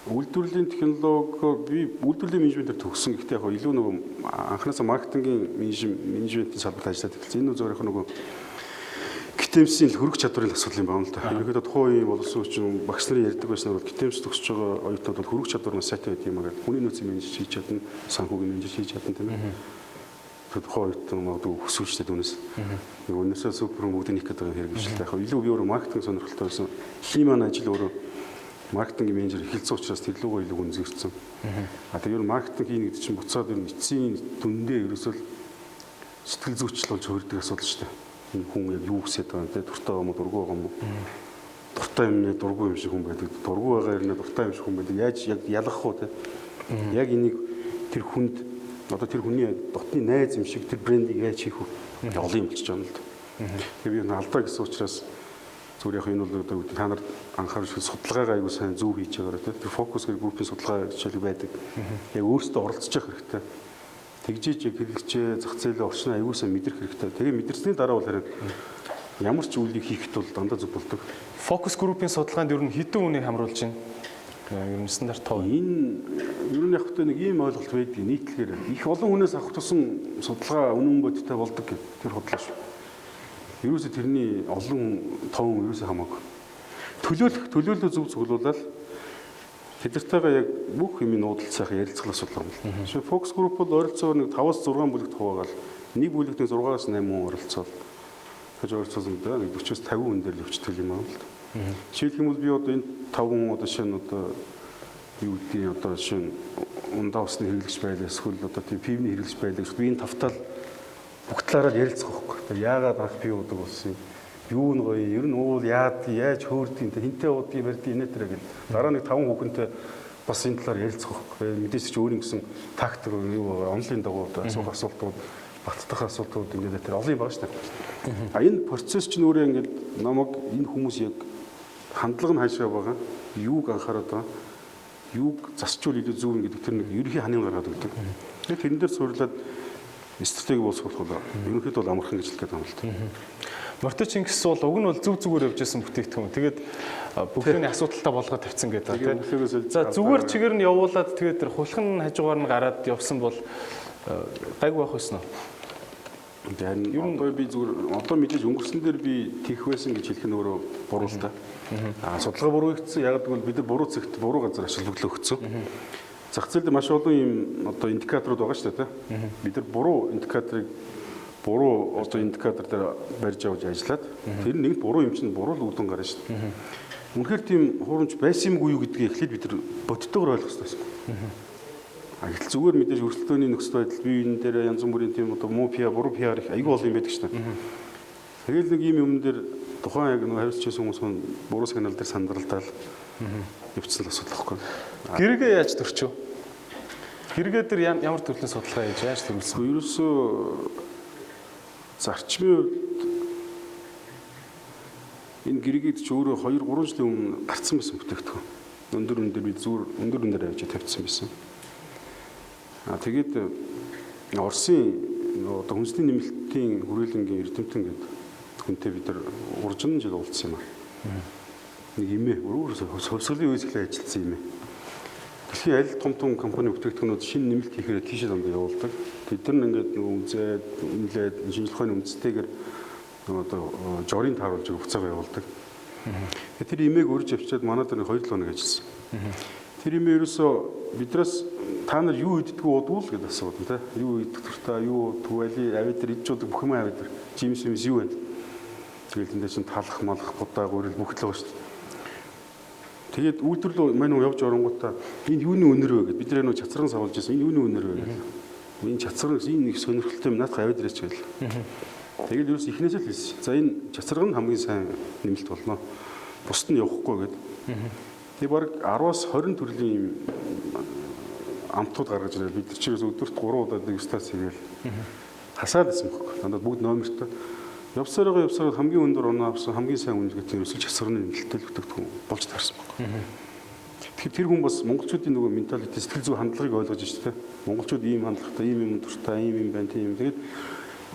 Үйлдвэрлэлийн технологи би үйлдвэрлэлийн менежментээр төгссөн. Гэхдээ яг илүү нөгөө анхнаасаа маркетингийн менежментийн салбарт ажиллаад эхэлсэн. Энэ зөвхөн нөгөө гитэмсийн хөрөх чадварын асуудал юм байна л да. Ерөнхийдөө тухайн үеийн боловсон хүчин багш нарын ярьдаг байснаар бол гитэмс төгсөж байгаа оюутнууд бол хөрөх чадвар нь сайтай байдаг юм аа. Хүний нөөцийн менежер хийж чадна, санхүүгийн менежер хийж чадна тийм ээ. Тухайн оюутан магадгүй хүсвэлчтэй дүнээс. Нэг өнөөсөө супер бүгдийг хийх гэдэг хэрэгжилтэй. Яг илүү би өөрөө маркетинг сонирхолтой байсан. Хий маань ажил өөрөө маркетингийн менежер эхэлсэн учраас тэр лугаа илүү үнэлсэн. Тэгээ ер нь маркетинг хийнэ гэдэг чинь буцаад ер нь эцсийн дүндээ ерөөсөө сэтгэл зүйчл болж хөрдөг асуудал шүү дээ. Энэ хүн яг юу хүсэж байгаа юм те дуртай байгаа юм уу дургүй байгаа юм уу? Дуртай юм нэ дургүй юм шиг хүн байдаг. Дургүй байгаа юм нэ дуртай юм шиг хүн байдаг. Яаж яг ялгах уу те? Яг энийг тэр хүнд одоо тэр хүний дотны найз юм шиг тэр брендийг яаж хийх вэ? Олон юм болчих жоон л да. Тэгээ би алдаа гэсэн учраас зүгээр яг энэ бол одоо та нар анхаарч судалгаагаа аягүй сайн зөв хийж байгаараа тэр фокус гэх группийн судалгаа хичээл байдаг. Яг өөрсдөө оролцож явах хэрэгтэй. Тэгжиж яг хэрэглэгчээ зах зээлийн орчноо аягүй сайн мэдрэх хэрэгтэй. Тэгээ мэдэрсний дараа бол харин ямар ч үйлийг хийхэд бол дандаа зөв болдог. Фокус группийн судалгаанд ер нь хэдэн үнийг хамруулж байна? Ер нь стандарт тоо. Энэ ер нь яг хөтэ нэг ийм ойлголт байдаг. Нийтлэгээр их олон хүнээс авах тусам судалгаа үнэн бодиттой болдог гэх тэр худлаа шүү. Ерөөсө тэрний олон тоон ерөөсө хамаагүй. Төлөөлөл зөв цуглуулаад тэдэртэйгээ яг бүх юм нуудалт сайхан ярилцлах асуудал юм. Жишээ фокус групп бол ойролцоогоор нэг 5-аас 6 бүлэгт хуваагаад нэг бүлэгт 6-аас 8 хүн оролцоод гэж ойролцосон даа нэг 40-с 50 хүн дээр л өвчтөл юм аа л. Жишээлх юм бол би одоо энэ 5 хүн одоо шинэ одоо юу гэдгийг одоо шинэ ундаа усны хэрэглэгч байлаа эсвэл одоо тийм пивний хэрэглэгч байлаа гэж би энэ тавтаал бүх талаараа ярилцах байхгүй. Яагаад анх пив уудаг болсон юм? Юу нь гоё, ер нь уул яаж хөөрдөг юм те хинтээ уудгийг барьд инээ тэрэ гэл. Дараа нэг 5 хүүхэнтэй бас энэ талаар ярилцах байхгүй. Мэдээж чи өөрийн гэсэн тактик юу онлайн дагуу асуух асуултууд, баттах асуултууд ингээд тэр олон юм байгаа шүү дээ. А энэ процесс чинь өөрөө ингээд намайг энэ хүмүүс яг хандлага нь хаашаа байгаа, юуг анхаарат байгаа, юуг засчвал илүү зөв юм гэдэг тэр нэг ерөнхий ханыг гаргаад өгдөг. Тэгээд тэрэн дээр суурлаад стратеги боловсруулах бол ерөнхийдөө бол амархан гэж хэлгээд байгаа юм л та. Мортичингс бол уг нь бол зүг зүгээр явж байсан бүтээгдэхүүн. Тэгээд бүгдний асуудалтай болгоод тавьсан гэдэг тийм. За зүгээр чигээр нь явуулаад тэгээд тэр хулхан хажуугаар нь гараад явсан бол гайгүй байх байсан уу? Тэгээд ер нь би зүгээр одоо мэдээж өнгөрсөн дээр би тийх байсан гэж хэлэх нь өөрөө буруу л та. Судалгаа буруу хийгдсэн. Яг гэвэл бид нар буруу зэгт буруу газар ашиглуулах өгсөн. Зах зээлд маш олон юм одоо индикаторууд байгаа шүү дээ. Бид нар буруу индикаторыг буруу одоо индикатор дээр барьж авч ажиллаад тэр нэг буруу юм чинь буруу л үүдэн гарна шүү дээ. Үнэхээр тийм хуурамч байсан юмгүй юу гэдгийг эхлээд бид нар бодтойгоор ойлгох хэрэгтэй байсан. Гэтэл зүгээр мэдээж өрсөлдөөний нөхцөл байдал бие биенэн дээр янз бүрийн тийм одоо муу пиа буруу пиар их аюул олон юм байдаг шүү дээ. Тэгэл нэг юм юм дээр тухайн яг нэг хариуцчихсан хүмүүс нь буруу сигнал дээр сандралдаал явцсан л асуудал байхгүй. Гэргээ яаж төрчөө? Гэргээ дээр ямар төрлийн судалгаа хийж яаж төрүүлсэн? Ерөөсөө зарчмын үед энэ гэргийг ч өөрөө 2-3 жилийн өмнө гарцсан байсан бүтээгдэхүүн. Өндөр би зүгээр өндөр авч тавьчихсан байсан. Тэгээд Оросын одоо хүнсний нэмэлтийн хүрээлэнгийн эрдэмтэн гэдэг хүнтэй бид нар уржин жил уулзсан юм аа. Нэг имээ өөрөөсөө хувьсгалын үеэс эхлээд ажилласан имээ. Дэлхийн аль том компани бүтээгдэхүүнүүд шинэ нэмэлт хийхээр тийшээ дандаа явуулдаг. Бид нар ингээд үзээд, үнэлээд шинжлэх ухааны үндэстэйгээр одоо жорийн тааруулж хугацаагаа явуулдаг. Тэр имээг урьж авчиад манай дээр 2 хоног ажилласан. Тэр имээ ерөөсөө биднээс та нар юу иддгүү удвал гэдээ асуудаг тийм. Юу идэх туртаа, юу түвэли, авид дээр идчихдэг бүх юм авид дээр. Жимс юу вэ? Тэгэл энэ чинь талах, малах, будаа, гурил бүх л байгаа шүү дээ. Тэгээд үйлдвэрлэл маань явж оронгуудаа энэ юуны үнэр вэ гэд бид нар нөө чацран савуулж байсан. Энэ юуны үнэр вэ гэд. Энэ чацран энэ их сонирхолтой юм наадах авид ирээч гээл. Тэгээд ерөөс ихнээсээ л хэлсэн. За энэ чацран хамгийн сайн нэмэлт болно. Бусд нь явахгүй гэд. Тэгээд баг 10-аас 20 төрлийн юм амтууд гаргаж ирээд бид нар чигээс өдөрт 3 удаа нэг стац хийгээл хасаад байсан байхгүй. Дандаа бүгд номертой. Явсараа хамгийн өндөр оноо авсан хамгийн сайн үнэ гэдэг ерөөсөж часрын нэмэлттэй бүтээгдэхүүн болж таарсан байна. Тэгэхээр тэр хүн бас монголчуудын нөгөө менталити сэтгэл зүй хандлагыг ойлгож байна шүү дээ. Монголчууд ийм хандлагатай, ийм юм дуртай, ийм юм байна, тийм юм. Тэгээд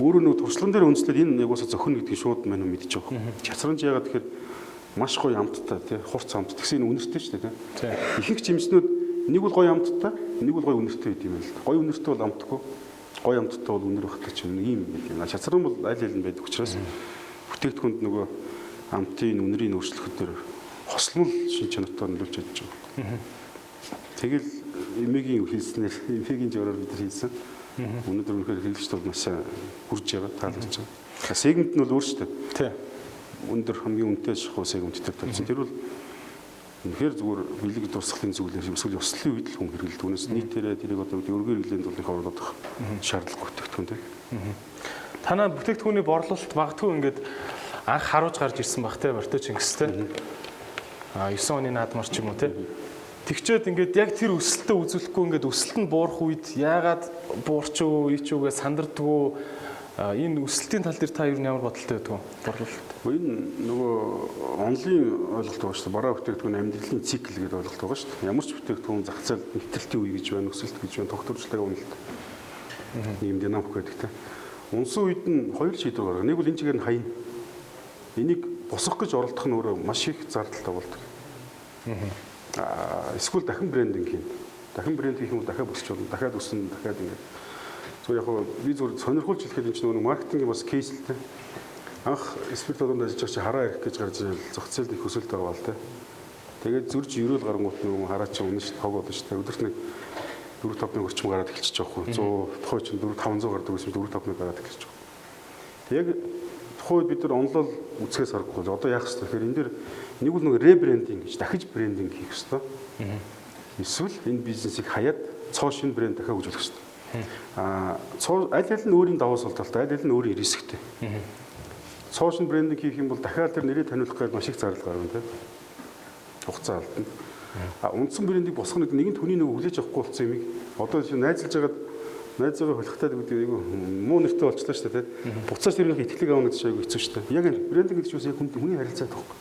өөрөө нөгөө туршлага дээр үндэслээд энэ нэг уусаа зохино гэдгийг шууд мань мэдчихэж байгаа. Часран ч яагаад тэгэхээр маш гоё амттай тий хурц амт тэгсэн үнэртэй шүү дээ тий. Тийм. Ихэнх жимснүүд нэг бол гоё амттай, нэг бол гоё үнэртэй гэдэг юм л да. Гоё үнэртэй бол амтгүй, гоё амттай бол үнэр багтдаг ч юм ийм юм. Шацран бол аль аль нь байдаг учраас бүтээгдэхүүнд нөгөө амтын үнэрийн өөрчлөлт дээр хослол шин чанартай нөлөөлж чадж байгаа. Тэгэл эмээгийн хэлснээр эмээгийн жураар бид хийсэн. Өнөөдөр үнэхээр хэрэглэгчд бол маш хүрж байгаа, таалагдж байгаа. Сегмент нь бол өөр шүү дээ. Тийм. Өндөр хамгийн үнэтэй шахуу сегменттэй тавьсан. Тэр бол үнэхээр зүгээр бэлэг дурсгалын зүйлээр эсвэл ёслолын үед л хүн хэрэглэдэг. Үүнээс нийтээрээ тэрийг одоо өргөр хэрэглээнд бол их оруулах шаардлага бүтээгдэхүүн тийм. Танаа бүтээгдэхүүний борлуулалт магадгүй ингээд анх харуулж гарч ирсэн баг те Мортой Чингистэй. 9 оны наадмар ч юм уу те. Тэгчээд ингээд яг тэр өсөлтөө үзүүлэхгүй ингээд өсөлт нь буурах үед яагаад буурчуу, ийчүүгээ сандардгуу энэ өсөлтийн тал дээр та юу ямар бодолтой байдаг вэ? Борлуулалт. Энэ нөгөө онлын ойлголт байгаа шүү дээ. Бараа бүтээгдэхүүн амьдралын цикл гэдэг ойлголт байгаа шүү дээ. Ямар ч бүтээгдэхүүн зах зээл нэвтрэлтийн үе гэж байна, өсөлт гэж байна, тогтворчлогын үнэлт. Ийм динамик гэдэг те. Унсан үед нь хоёр шийдвэр гаргана. Нэг бол энэ чигээр нь хаяна. Энийг босгох гэж оролдох нь өөрөө маш их зардалтай болдог. Эсвэл дахин брендинг хийн. Дахин брэнд хийх юм дахиад босч болно. Дахиад өснө, дахиад ингээд. Зүгээр яг би зүгээр сонирхолж хэлэхэд энэ ч нөгөө маркетингийн бас кейс л те. Анх спирт одонд ажиллаж байгаа чи хараа ирэх гэж гарч ирэл зах зээлд их өсөлт байгаа бол те. Тэгээд зөрж ерөөл гарангуут нөгөө хараа чи үнэ шүү хог болно шүү те. Өдөрт нэг 4-5 орчим гараад эхэлчихэж байгаа хгүй. 100 тухай чинь 4-500 гардаг гэсэн 4-5 гараад эхэлчихэж байгаа. Тэг яг тухайд бид нар онлол үцгээс харахгүй. Одоо яах вэ? Тэгэхээр энэ дэр нэг бол нөгөө ребрендинг гэж дахиж брендинг хийх ёстой. Эсвэл энэ бизнесийг хаяад цоо шинэ брэнд дахиад хөгжүүлэх ёстой. Аль аль нь өөрийн даваа сул талтай, аль аль нь өөрийн рисктэй. Цоо шинэ брендинг хийх юм бол дахиад тэр нэрийг таниулах гэж маш их зардал гарна тийм. Хугацаа алдна. Үндсэн брендийг босгох нэг нь түүний нөгөө хүлээж авахгүй болсон юмыг одоо найзалж байгаад найзгаа холихтаа гэдэг айгүй муу нэртэй болчихлоо шүү дээ тийм. Буцааж тэрнийх итгэлийг авах гэж айгүй хэцүү шүү дээ. Яг энэ брендинг гэдэг чинь яг хүний харилцаа тахгүй.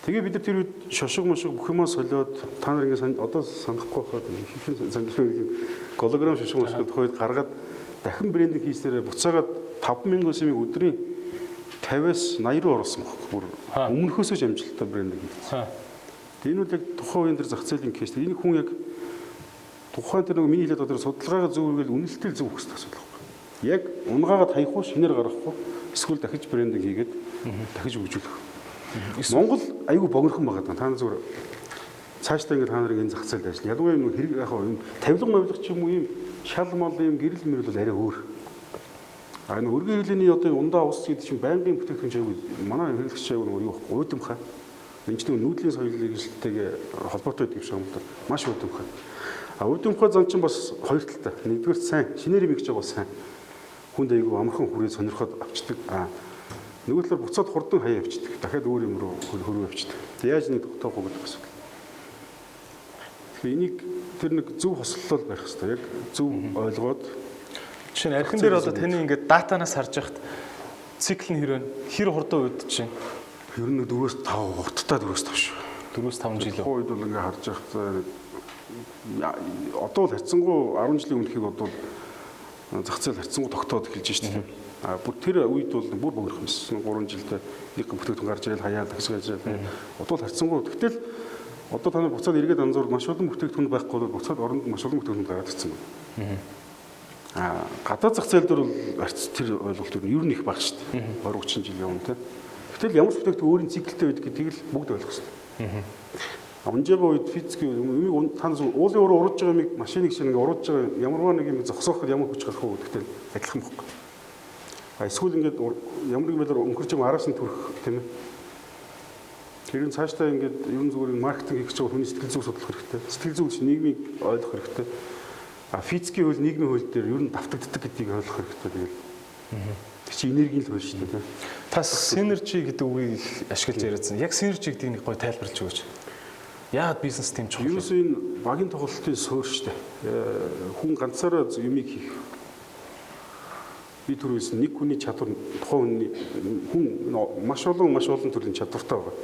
Тэгээ бид нар тэр үед шошго мошго бүх юмаа солиод та нар ингэ одоо санахгүй байхад ихэнх сандрын голограм шошго мошго тухайд гаргаад дахин брендинг хийснээр буцаагаад 5,000 сумыг өдрийн 50-аас 80 руу оруулсан баг. Бүр өмнөхөөсөө амжилттай брендинг хийсэн. Энэ үл яг тухайн үеийн тэр зах зээлийн кейс. Энийг хүн яг тухайн тэр нэг миний хэлээд байгаа судалгаагаа зөвөргөл үнэлтэл зөв өгөх хэрэгтэй асуудал байна. Яг унгаагаад хаях уу, шинээр гаргах уу, эсвэл дахиж брендинг хийгээд дахиж хөгжүүлэх. Монгол айгүй богинохон байгаа. Та нар зүгээр цаашдаа ингэ та нарын энэ зах зээлд ажил. Ялангуяа юм хэрэг яг юм тавилга мавлах ч юм уу юм шал мал юм гэрэл мэрэл бол арай өөр. Энэ өргөн хэрэглээний одоо ундаа ус гэдэг чинь байнгын бүтээгдэхүүн чиг манай хэрэглэгч чиг юу уйдамхаа. Энэ ч нэг нүүдлийн соёлын хэрэгжилтэйгээ холбоотой гэдэг юм шиг юм. Маш уйдамхаа. Уйдамхаа зан чинь бас хоёр талтай. Нэгдүгээр сайн шинээр юм гэж байгаа сайн. Хүнд айгүй амархан хүрээ сонирхоод авчдаг. Нөгөө талаар буцаад хурдан хаяа авчдаг. Дахиад өөр юм руу хөрөө авчдаг. Яаж нэг тогтоохгүй гэдэг асуудал. Энийг тэр нэг зөв хослолол барих хэрэгтэй. Яг зөв ойлгоод жишээ нь архин дээр одоо таны ингээд датанаас харж яхад цикл нь хэр хурдан уудаж чинь? Ер нь 4-5 хурдтай 4-5 шүү. 4-5 жил. Тухайн үед бол ингээд харж яхад одоо л харьцангуй 10 жилийн өмнөхийг бодвол зах зээл харьцангуй тогтоод эхэлж шүү дээ. Бүр тэр үед бол бүр богинохон юмсэн. 3 жилдээ нэг бүтээгдэхүүн гарч ирэл хаяад хэсгэж байгаа. Одоо л харьцангуй. Гэтэл одоо та нар буцаад эргээд анзаарвал маш олон бүтээгдэхүүн байхгүй бол буцаад оронд маш олон бүтээгдэхүүн гараад ирсэн байна. Гадаад зах зээл дээр бол тэр ойлголт ер нь их бага шүү дээ. 20-30 жилийн өмнө тийм. Гэтэл ямар ч бүтээгдэхүүн өөрийн циклтэй байдаг гэдгийг л бүгд ойлгох хэрэгтэй. Унжаагаа үед физикийн юмыг та нар уулын уруу урууж байгаа юмыг машиныг шиг ингээ урууж байгаа ямарваа нэг юм зогсооход ямар хүч гарах уу гэдэгтэй адилхан байхгүй. Эсвэл ингээд ямар нэг байдлаар өнгөрч байгаа араас нь төрөх тийм ээ. Тэрийн цаашдаа ингээд ер нь зүгээр маркетинг хийх гэж байгаа хүний сэтгэл зүйн судлах хэрэгтэй. Сэтгэл зүйн чинь нийгмийг ойлгох хэрэгтэй. Физикийн хөл нийгмийн хөл дээр ер нь давтагддаг гэдгийг ойлгох хэрэгтэй. Тэгэл. Тэр чинь энергийн л хөл шүү дээ. Та синержи гэдэг үгийг ашиглаж яриадсан. Яг синержи гэдгийг нэг гоё тайлбарлаж өгөөч. Яагаад бизнес тийм чухал? Ерөөсөө энэ багийн тоглолтын суурь шүү дээ. Хүн ганцаараа юмыг хийх. Би түрүүс нэг хүний чадвар тухайн хүн маш олон төрлийн чадвартай байгаа.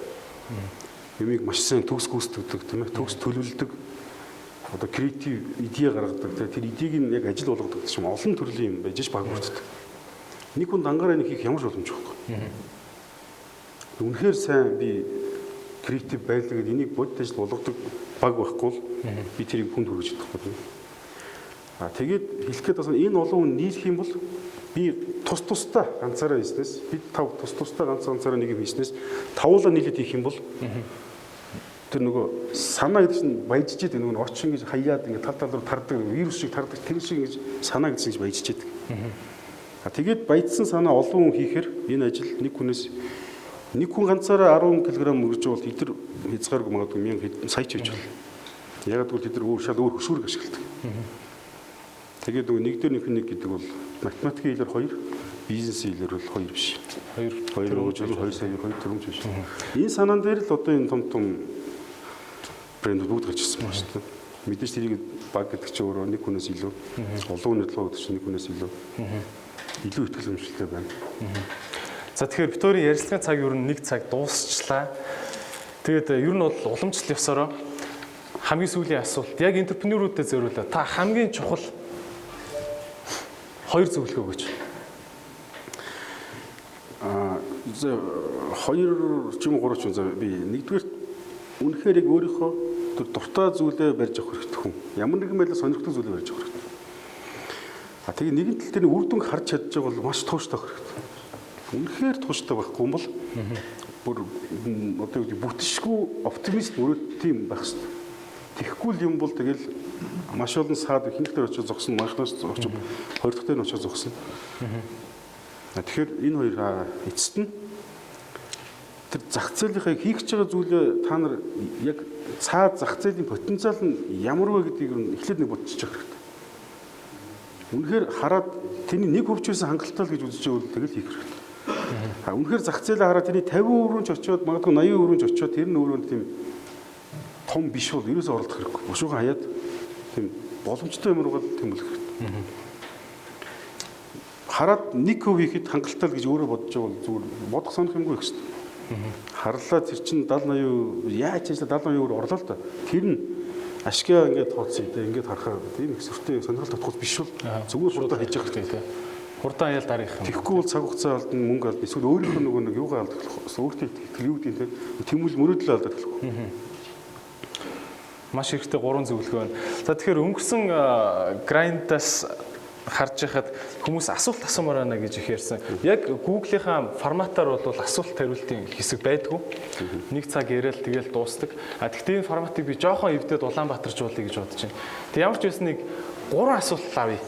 Юмыг маш сайн төгс гүйцэтгэдэг тийм ээ. Төгс төлөвлөдөг. Одоо креатив идея гаргадаг. Тэр идеийг нь яг ажил болгодог гэж юм олон төрлийн юм байж баг бүрддэг. Нэг хүн дангаараа нэг хийх ямар ч боломж байхгүй. Үнэхээр сайн би креатив байлаа гэдэг энийг бодит ажил болгодог баг байхгүй бол би тэрийг хүнд хүргэж чадахгүй. Тэгээд хэлэх гээд бас энэ олон хүн нийлэх юм бол би тусдаа ганцаараа хийснээс бид тав тусдаа ганцаараа нэг юм хийснээс тавуулаа нийлээд хийх юм бол тэр нөгөө санаа гэдэг чинь баяжиж идэг нөгөө очин гэж хаяад ингээд тал руу тардаг вирус шиг тардаг тэр шиг ингэж санаа гэсэн гэж баяжиж идэг. Тэгээд баяжсан санаа олон хүн хийхээр энэ ажил нэг хүн ганцаараа 10 кг өргөж бол тэд нар хязгааргүй магадгүй 1000 сая ч хийж болно. Яг гэвэл тэд нар шал өөр хөшүүрэг ашигладаг. Тэгээд нөгөө нэг дээр нэг гэдэг бол математикийн хэлээр 2, бизнесийн хэлээр бол 2 биш. 2 2 сая 2 төгрөмж биш. Энэ санаан дээр л одоо энэ том брэнд бүгд гарч ирсэн байна шүү дээ. Мэдээж тэрийг баг гэдэг чинь өөрөө нэг хүнээс илүү олон хүнээр төлөв гэдэг чинь нэг хүнээс илүү ихтгэл өмчлөлтэй байна. За тэгэхээр Викторийн ярилцлагын цаг ер нь 1 цаг дуусчлаа. Тэгээд ер нь бол уламжлалт ёсороо хамгийн сүүлийн асуулт яг энтерпренеурүүдэд зориулаад та хамгийн чухал 2 зөвлөгөө өгөөч. 2 ч юм уу 3 ч юм би нэгдүгээр үнэхээр яг өөрийнхөө тэр дуртай зүйлээ барьж авах хэрэгтэй хүн. Ямар нэгэн байдлаар сонирхдаг зүйлээ барьж авах хэрэгтэй. Тэгээ нэгэн тал дээр үр дүнг харж чадж байгаа бол маш тууштай хэрэгтэй. Үнэхээр тууштай байхгүй юм бол бүр одоо юу бүтшгүй оптимист мөрөд тийм байх хэрэгтэй. Тэгэхгүй л юм бол тэгэл маш олон саад хинхтэр очиж зогсно, манхнаас очиж 2 дахь дээр очиж зогсно. Тэгэхээр энэ хоёр эцэст нь тэр зах зээлийнхаа хийх гэж байгаа зүйлээ та нар яг цаад зах зээлийн потенциал нь ямар вэ гэдгийг нь эхлээд нэг бодчих хэрэгтэй. Үнэхээр хараад тэний 1% байсан хангалттай л гэж үзэж байвал тэгэл хийх хэрэгтэй. Үнэхээр зах зээлээ хараад тэний 50% ч очиод магадгүй 80% ч очиод тэр нь өөрөө тийм том биш бол ерөөсөө оролдох хэрэггүй. Бушуухан хаяад тийм боломжтой юм руугаа тэмүүлэх хэрэгтэй. Хараад 1% хийхэд хангалттай л гэж өөрөө бодож байвал зүгээр бодох сонирх юмгүй их шүү. Харлаа тэр чинь 70 80 яаж ажиллаа 70 80 орлоо л да. Тэр нь ашгаа ингээд тооцъё дээ. Ингээд харахаар тийм их сүртэй сонирхол татхуус биш бол зүгээр хурдан хийж явах хэрэгтэй. Хурдан аял дараах юм. Тэгэхгүй бол цаг хугацаа алдна, мөнгө алдна. Эсвэл өөрийнхөө нөгөө нэг юугаа алдах болох. Өөртөө итгэл юу гэдэг нь тэмүүл мөрөөдлөө алдах болох. Маш хэрэгтэй 3 зөвлөгөө байна. За тэгэхээр өнгөрсөн грайндаас харж байхад хүмүүс асуулт асуумаар байна гэж их ярьсан. Яг Google-ийнхаа форматаар бол асуулт хариултын хэсэг байдгүй. 1 цаг яриад тэгэл дуустдаг. Тэгвэл энэ форматыг би жоохон эвдээд Улаанбаатаржуулъя гэж бодож байна. Тэг ямар ч байсан нэг 3 асуулт авъя.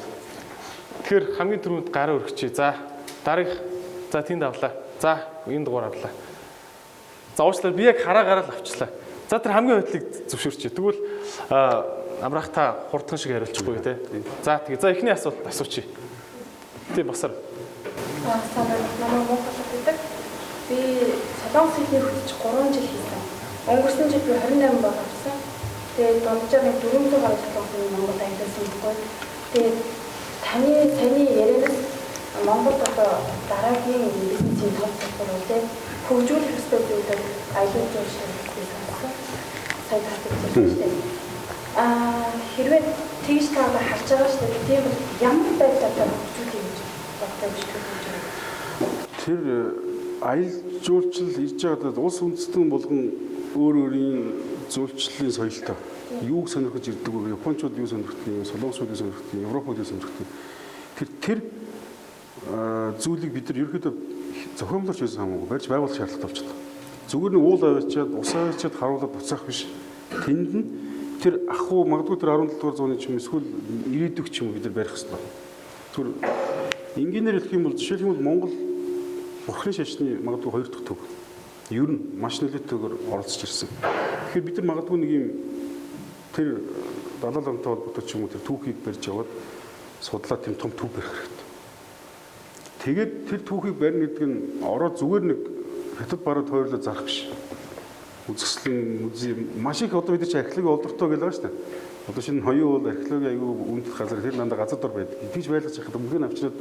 Тэгэхээр хамгийн түрүүнд гараа өргөчье. За дараах. За тэнд авлаа. За энэ дугаар авлаа. За уучлаарай би яг гараа авчлаа. За тэр хамгийн хойдлыг зөвшөөрч. Тэгвэл амраах та хурдхан шиг хариулчихгүй те. За тэгээ за эхний асуулт асуучих. Тийм басар. Намайг Монголд байдаг. Би Солонгос хэлний хөтөлж 3 жил хийсэн. Өнгөрсөн жил би 28 бол авсан. Тэгээд дунджаар 400 гаруй солонгосын Монголд амьдсан байхгүй. Тэгээд таны ярианаас Монголд одоо дараагийн бизнесийн тав тохиол үү хөгжүүлэх ёстой зүйлүүд аялал жуулчлал гэсэн. Сайн таардаг. Хэрвээ тэгж таагаа харж байгаа шүү дээ. Тийм ямар байдлаар хөгжүүлэх гэж боддог гэж байна. Тэр аялал жуулчлал ирж байгаад улс үндэстэн болгон өөр өөрийн зуулчлалын соёлтой юуг сонирхож ирдэг вэ? Япончууд юу сонирхдаг, солонгосууд юу сонирхдаг, европууд юу сонирхдаг. Тэр зүйлийг бид нар ерөөхдөө зохиомлорч байсан хамаагүй барьж байгуулах шаардлагатай болчихлоо. Зүгээр нэг уул аваачаад, ус аваачаад харуулад буцаах биш. Тэнд нь тэр ах уу магадгүй тэр 17 дугаар зууны ч юм эсвэл 90-р ч юм уу бид нар барих хэрэгтэй. Түр энгийнээр хэлэх юм бол жишээлх юм бол Монгол бурхны шашны магадгүй 2 дахь төв. Ер нь маш нөлөөтэйгээр оролцож ирсэн. Тэгэхээр бид нар магадгүй нэг юм тэр Далай ламтай холбоотой ч юм уу тэр түүхийг барьж яваад судлаад тийм том төв барих хэрэгтэй. Тэгээд тэр түүхийг барьна гэдэг нь ороод зүгээр нэг хятад барууд хойрлоо зарах биш. Үзэсгэлэн үзье маш их одоо бид нар чи археологи олдортой гэж байгаа шүү дээ. Одоо шинэ хоёрын бол археологи аягүй үнэт газар тэр дандаа газар дор байдаг. Тэгж байлгаж яхад өмнө нь авчираад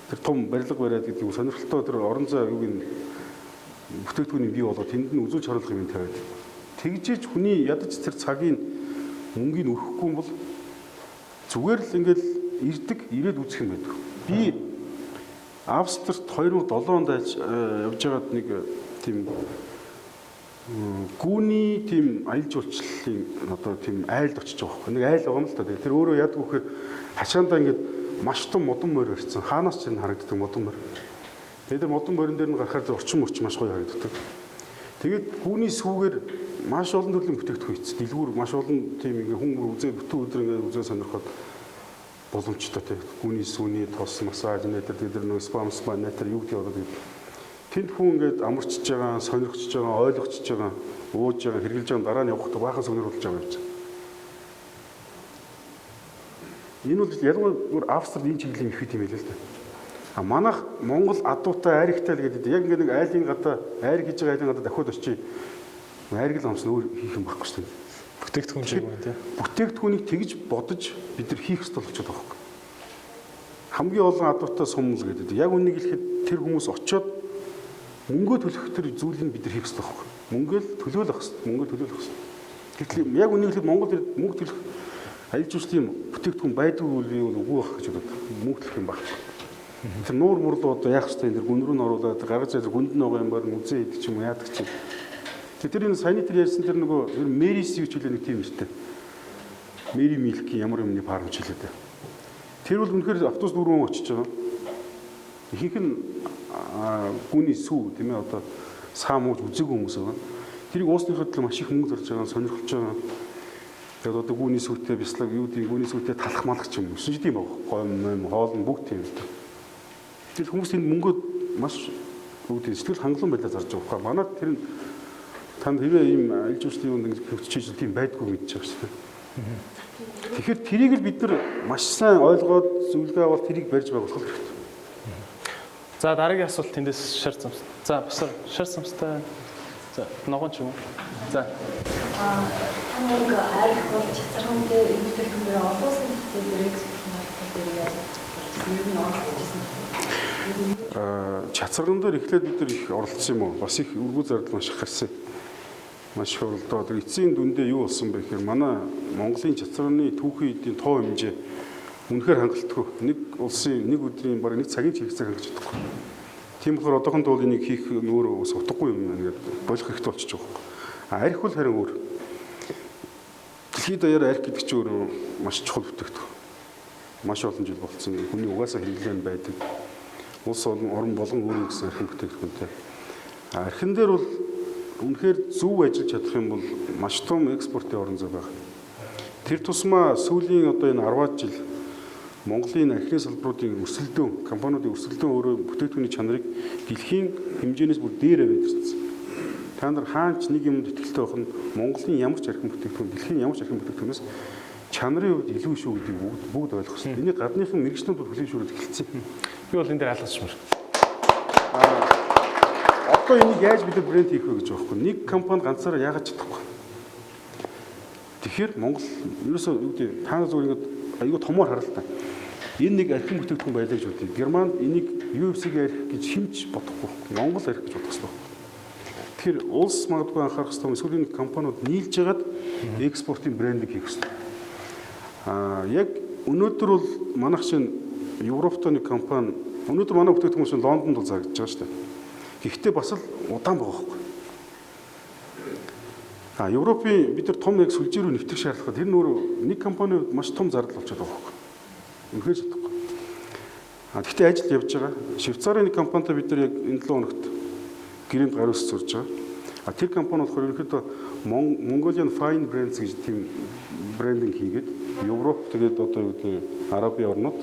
тэр том барилга бариад гэдэг нь сонирхолтой тэр орон зай юуг нь бүтээгдэхүүнийг бий болгоод тэнд нь үзүүлж харуулах юм тавиад. Тэгжээж хүний ядаж тэр цагийн мөнгийг өрөхгүй юм бол зүгээр л ингээл ирээд үзэх юм байдаг. Би Австрид 2007 онд явж байгаад нэг тийм гүүний тийм аялал жуулчлалын одоо тийм айлд очиж байгаа байхгүй. Нэг айл байгаа юм л та. Тэр өөрөө яадаг вөхөр хашаандаа ингээд маш том модон морь барьсан. Хаанаас ч энэ харагддаг модон морь. Тэгээд тэр модон морин дээр нь гарахаар орчин маш гоё харагддаг. Тэгээд гүүний сүүгээр маш олон төрлийн бүтээгдэхүүн хийсэн. Дэлгүүр маш олон тийм ингээ хүн үзээ бүтэн өдөр ингээ үзээ сонирхоод боломжтой тийм гүүний сүүний тос массаж нэтер тэр нөө спа нэтер юу гэдэг одоо тэнд хүн ингээд амарчж байгаа, сонирхож байгаа, ойлгочж байгаа, ууж байгаа, хэрглэж байгаа дараа нь явахдаа баахан сонирхолж байгаа юм чинь. Энэ бол ялангуяа Австрид энэ чиглэлийн их юм хэлээ л дээ. А манайх Монгол адуутай айр ихтэй л гэдэг. Яг ингээд нэг айлын гадаа айр хийж байгаа айлын гадаа дахиад очиж айргал амсна өөр хийх юм байхгүй шүү дээ. Бүтээгдэхүүн шиг юм тийм. Бүтээгдэхүүнийг тэгж бодож бид нар хийх ёстой болчиход байгаа юм. Хамгийн олон адуутай сум л гэдэг. Яг үнийг хэлэхэд тэр хүмүүс очиод мөнгө төлөх тэр зүйлийг бид нар хийх ёстой байхгүй. Мөнгөөл төлөөлөх ёстой. Мөнгө төлөөлөх ёстой. Гэтэл яг үнийг хэлэхэд Монгол мөнгө төлөх аялал жуулчлалын бүтээгдэхүүн байдгүй үгүй байх гэж бодод мөнгө төлөх юм байна. Тэр нуур мурлуу одоо яах ёстой энэ гүн рүү н оруулаад гаргаж ирэх гүнд нь байгаа юм бар үзээ идэх ч юм уу яадаг ч юм. Тэр энэ саяны тэр ярьсан тэр нөгөө Мэрис юу ч үлээ нэг тийм шүү дээ. Мэри милкийн ямар юмны фарм ч хэлээ дээ. Тэр бол үнэхээр автобус дөрвөн очиж байгаа. Ихэнх нь гүний сүү тийм ээ одоо саа мууж үзээгүй хүмүүс байгаа. Тэрийг уусныхаа төлөө маш их мөнгө зарж байгаа, сонирхолж байгаа. Тэгээд одоо гүний сүүтэй бяцлаг юу гэдэг гүний сүүтэй талах малах ч юм уу. Эсвэл тийм баг. Гом хоол бүгд тийм үү. Тэр хүмүүс энэ мөнгөд маш үүдээ сэтгэл хангалуун байдлаар зарж байгаа. Манай тэр нь танд хэвээ ийм аялал жуулчлалын үнд хөвчөж тийм байдгүй мэдчихэж байгаа шүү дээ. Тэгэхээр тэрийг л бид нар маш сайн ойлгоод зөвлөгөө аваад тэрийг барьж байгуулах хэрэгтэй. За дараагийн асуулт тэндээс шар замс. За босор шар замстай. За ногоон ч юм уу. За. Хамаг арх бол чацархан дээр энэ төрлийн олон улсын хэлбэрийг чацарган дээр эхлээд бид нар их оролцсон юм уу? Бас их өргүү зардал маш их гарсан. Маш их оролдоо. Тэр эцсийн дүндээ юу болсон бэ гэхээр манай Монголын чацарганы түүхийн эдийн тоо хэмжээ үнэхээр хангалтгүй. Нэг улсын нэг өдрийн бараг нэг цагийн чирэгцээ хангаж чадахгүй. Тийм болохоор одоохондоо энийг хийх нөр ус утгагүй юм ингээд болох хэрэгтэй болчихж байгаа. Арх бол харин өөр. Дэлхийд даяар арх гэдэг чинь өөр маш чухал бүтээгдэхүүн. Маш олон жил болцсон. Хүний угаасаа хэрэглэн байдаг. Улс орн болгон өөр гэсэн архин бүтээгдэхүүнтэй. Архин дээр бол үнэхээр зөв ажиллаж чадах юм бол маш том экспортын орон зай байна. Тэр тусмаа сүүлийн одоо энэ 10 жил Монголын архины салбаруудын өрсөлдөөн, компаниудын өрсөлдөөн өөрөө бүтээгдэхүүний чанарыг дэлхийн хэмжээнээс бүр дээр аваад ирсэн. Та нар хаач нэг юмд итгэлтэй байх нь Монголын ямар ч архин бүтээгдэхүүн, дэлхийн ямар ч архин бүтээгдэхүүнээс чанарын хувьд илүү шүү гэдгийг бүгд ойлгох хэрэгтэй. Энийг гадныхан мэрэгчлүүд бол хүлээн зөвшөөрөд эхэлсэн. Би бол энэ дээр алгасчмаар. Одоо энийг яаж бид брэнд хийх вэ гэж байгаа юм. Нэг компани ганцаараа яагаад чадахгүй. Тэгэхээр Монгол ерөөсөө юу гэдэг та нар зөв ингэ аюу томоор харалтаа. Энэ нэг архин бүтээгдэхүүн байлаа гэж бодъё. Германд энийг UFC-г арх гэж хинч бодохгүй. Монгол арх гэж бодох хэрэгтэй. Тэгэхээр улс магадгүй анхаарах хэрэгтэй. Эсвэл энэ компаниуд нийлж ягаад экспортын брендинг хийх хэрэгтэй. Яг өнөөдөр бол манайх чинь Европтой нэг компани өнөөдөр манай бүтээгдэхүүн чинь Лондонд бол зарагдж байгаа шүү дээ. Гэхдээ бас л удаан байгаа байхгүй. Европын бид нар том яг сүлжээ рүү нэвтрэх шаардлагатай. Тэр нөр нэг компани маш том зардал болчиход байгаа байхгүй. Үнэхээр чадахгүй. Гэхдээ ажил явж байгаа. Швейцарын нэг компанитай бид нар яг энэ 7 хоногт гэрээнд гар ус зурж байгаа. Тэр компани болохоор ерөнхийдөө Mongolian Fine Brands гэж тийм брендинг хийгээд Европ тэгээд одоо юу гэдэг Арабын орнууд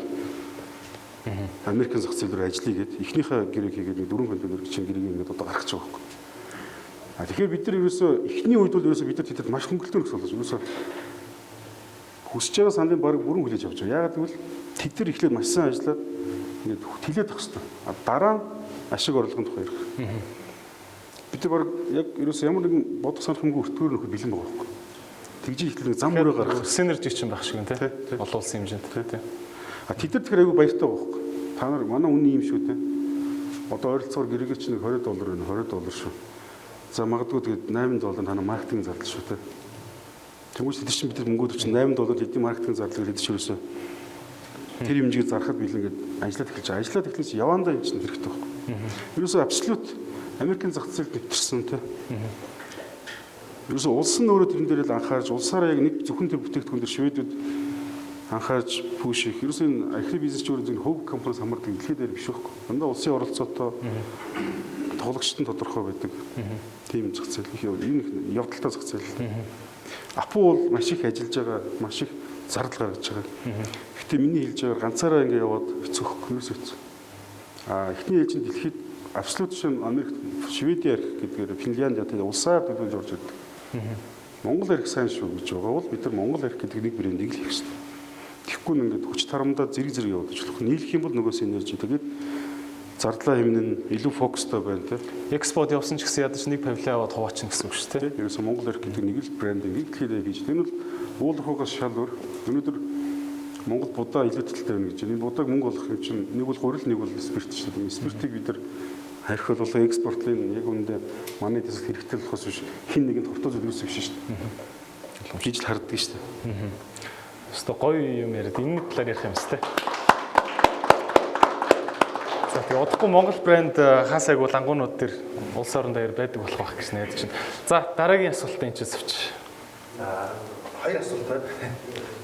Америкийн зах зээл рүү ажиллая гэд эхнийхээ гэрээг хийгээд 4 контейнер чинь гэрээг ингээд одоо гаргаж байгаа байхгүй. Тэгэхээр бид нар ерөөсөө эхний үед бол ерөөсөө бид нар тэдэд маш хөнгөлтөө нөхцөл болж ерөөсөө хүсэж байгаа сандын баг бүрэн хүлээж авч байгаа. Яагаад гэвэл тэд нар эхлээд маш сайн ажиллаад ингээд тэлээд авах хэрэгтэй. Дараа нь ашиг орлогын тухай ярих. Бид нар баг яг ерөөсөө ямар нэгэн бодох санахмгүй өртгөөр нөхөд бэлэн байгаа байхгүй. Тэгж ихлээр нэг зам мөрөө гаргах синержи чинь байх шиг юм тий. Олон улсын хэмжээнд тий. Тэд нар тэгэхээр айгүй баяртай байгаа байхгүй. Та нар манай үнийн юм шүү дээ. Одоо ойролцоогоор гэрээгээ чинь $20 байна, $20 шүү. За магадгүй тэгээд $8 таны маркетинг зардал шүү дээ. Тэгвэл тэд чинь бид нар мөнгөд чинь $8 хэдийн маркетинг зардал гэдэг чинь ерөөсөө тэр хэмжээг зархад бил ингээд ажиллаад эхэлж явандаа энэ чинь хэрэгтэй байхгүй. Ерөөсөө абсолют Америкийн зах зээлд нэвтэрсэн тий. Ерөөсө улс нь өөрөө тэрэн дээр л анхаарч улсаараа яг нэг зөвхөн тэр бүтээгдэхүүн дээр шведүүд анхаарч пүүш их. Ерөөсөө энэ ахри бизнес ч өөрөө зөвхөн хөв компаниас хамаардаг дэлхийд дээр биш байхгүй. Дандаа улсын оролцоотой тоглогчд нь тодорхой байдаг. Тийм зах зээл их энэ явдалтай зах зээл. Апу бол маш их ажиллаж байгаа, маш их зардал гаргаж байгаа. Гэхдээ миний хэлж байгаагаар ганцаараа ингэ яваад хэцүүхгүй ерөөсөө хэцүү. Эхний ээлжинд дэлхийд абсолют шин Америк, Шведийн арх гэдгээр Финлянд ятад улсаар төлөвлөж орж ирдэг. Монгол арх сайн шүү гэж байгаа бол бид нар Монгол арх гэдэг нэг брендийг л хийх хэрэгтэй. Тэгэхгүй нь ингээд хүч тарамдаа зэрэг явуулж болох. Нийлэх юм бол нөгөөс энержи тэгээд зардлаа хэмнэн илүү фокустай байна тийм. Экспорт явсан ч гэсэн ядаж нэг павильон аваад хуваачин гэсэн үг шүү дээ. Ерөөсө Монгол арх гэдэг нэг л брендинг дэлхийдээ хийж. Энэ бол уулуурхаас шал өөр. Өнөөдөр Монгол будаа илүү төлөвтэй байна гэж. Энэ будааг мөнгө олох юм чинь нэг бол гурил нэг бол спирт шүү дээ. Спиртийг бид нар харьхал болоо экспортлын яг үүндээ манай дэс хэрэгтэй болохоос биш хин нэгэнд хортоо зөвлөсөн биш шүү дээ. Хийж л харддаг шүү дээ. Өстө гоё юм яриад энэ талаар ярих юм сте. За тэгээ удахгүй Монгол брэнд хаасайг бол ангуунууд төр улс орон дээр байдаг болох байх гэж найдаж байна. За дараагийн асуултын чинь зөвч. Хоёр асуулт байна.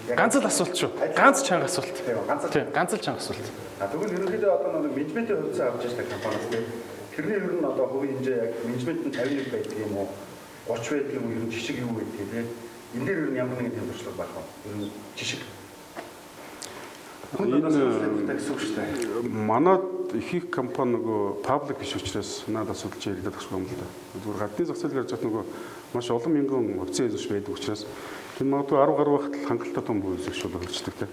Ганц л асуулт шүү. Ганц чанга асуулт. Тийм, ганц л чанга асуулт. Тэгвэл ерөнхийдөө одоо нэг менежментийн хувьцаа авч яждаг компаниас тийм. Тэрний ер нь одоо хувийн хэмжээ яг менежмент нь 51 байдаг юм уу? 30 байдаг юм уу? Ер нь жишг юу байдаг тийм. Энэ дээр ер нь ямар нэгэн тэмдэглэл байх вэ? Ер нь жишг. Манад их их компани нөгөө паблик биш учраас надад судалж яригдаад тахшгүй юм л да. Зүгээр гадны зах зээл гарч байгаа нөгөө маш олон мянган хувьцаа эзэмш байдаг учраас тэр магадгүй 10 гаруй байхад л хангалттай том бүс шиг шууд болчихдаг те.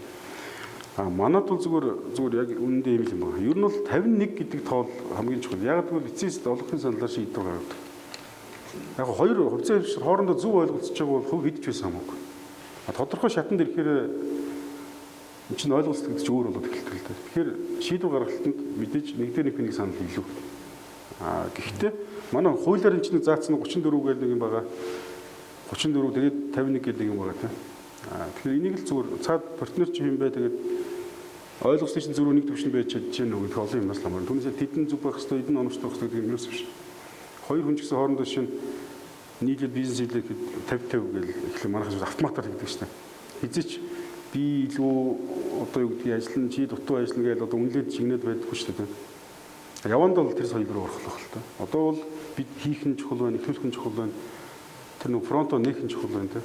Манад бол зүгээр яг үнэндээ юм л юм байна. Ер нь бол 51 гэдэг тоол хамгийн чухал. Яг тэгвэл эцэст олонхын саналаар шийдвэр гаргадаг. Яг хоёр хувьцаа эзэмш хоорондоо зөв ойлголцож байгаа бол хөв хэдэж байсан хамаагүй. Тодорхой шатанд ирэхээр энэ чинь ойлголцдог гэдэг чинь өөр болоод эхэлдэг л дээ. Тэгэхээр шийдвэр гаргалтанд мэдээж нэг дээр нэг санал илүү. Гэхдээ манай хуулиар энэ чинь заасан 34 гэдэг нэг юм байгаа. 34 тэгээд 51 гэдэг юм байгаа тийм. Тэгэхээр энийг л зүгээр цаад партнер чи юм бай тэгээд ойлголцсон чинь зөвхөн нэг төвшин байж чадчихэв нүг их олон юмнаас ламаар. Түүнээсээ тэдэн зүг байх хэрэгтэй, эдэн оновчтой байх хэрэгтэй гэдэг юм ерөөс биш. Хоёр хүн ч гэсэн хоорондоо шинэ нийлээд бизнес хийлээ гэхэд 50-50 гэл эхлэх манайхаас автоматар хийдэг шнэ. Хизээч би илүү одоо юу гэдгийг ажиллана чи дутуу ажиллана гэж одоо үнэлээд чигнээд байдаггүй шүү дээ. Яванд бол тэр соёл руу орох л та. Одоо бол бид хийх нь чухал байна, төлөх нь чухал байна. Тэр нэг фронто нээх нь чухал байна те.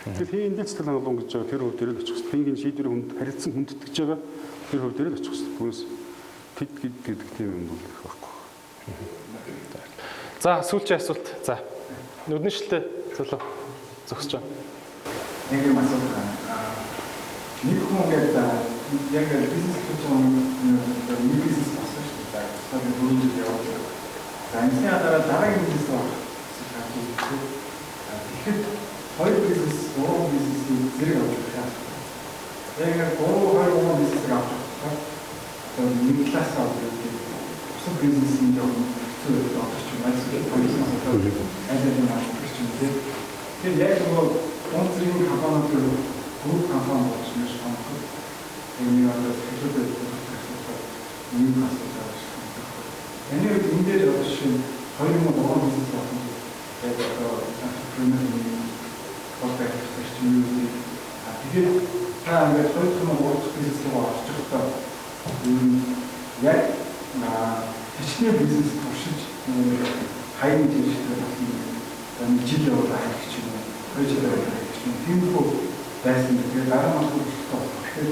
Тэгэхээр эндээс цэцэл хангалуун гэж байгаа тэр хөв дээр л очих хэрэгтэй. Тэнгийн шийдвэрийн харилцан хүндэтгэж байгаа тэр хөв дээр л очих хэрэгтэй. Түүнээс тэд гэдэг тийм юм бол их байхгүй. За сүүлчийн асуулт. За нүдний шилтэй зөвлөө зогсож байгаа. Нэг юм асуулт байна. Нэг хүн яг бизнес хийж байгаа нэг бизнес болсон шүү дээ. Тэгэхээр дөрөв жил яваад. За энэ дараагийн бизнес болох гэсэн. Тэгэхээр хоёр бизнес, гурван бизнесийн зэрэг авч байгаа. Яг гурван бизнес авч байгаа. Одоо нэг класс авч байгаа. Бусад бизнесийн жоохон зүйл авч байгаа. Тэгэхээр яг нөгөө онцгийн компаниуд гүр компани болж маш хонхот. Энэ яг хэлбэр нэг асуудал байна. Энэ дээр одоо шинэ 2003 бизнес болсон. Яг одоо entrepreneur болдог хэрэгчнүүд тэгээд та ингээд 2003 бизнес руу орж байхдаа яг хичнээн бизнес туршиж хайрын дэвшилтэй болсон жил явуулах гэж юм. Project гэж юм. Тиймэрхүү байсан. Тэгээд дараа нь болохгүй. Тэгэхээр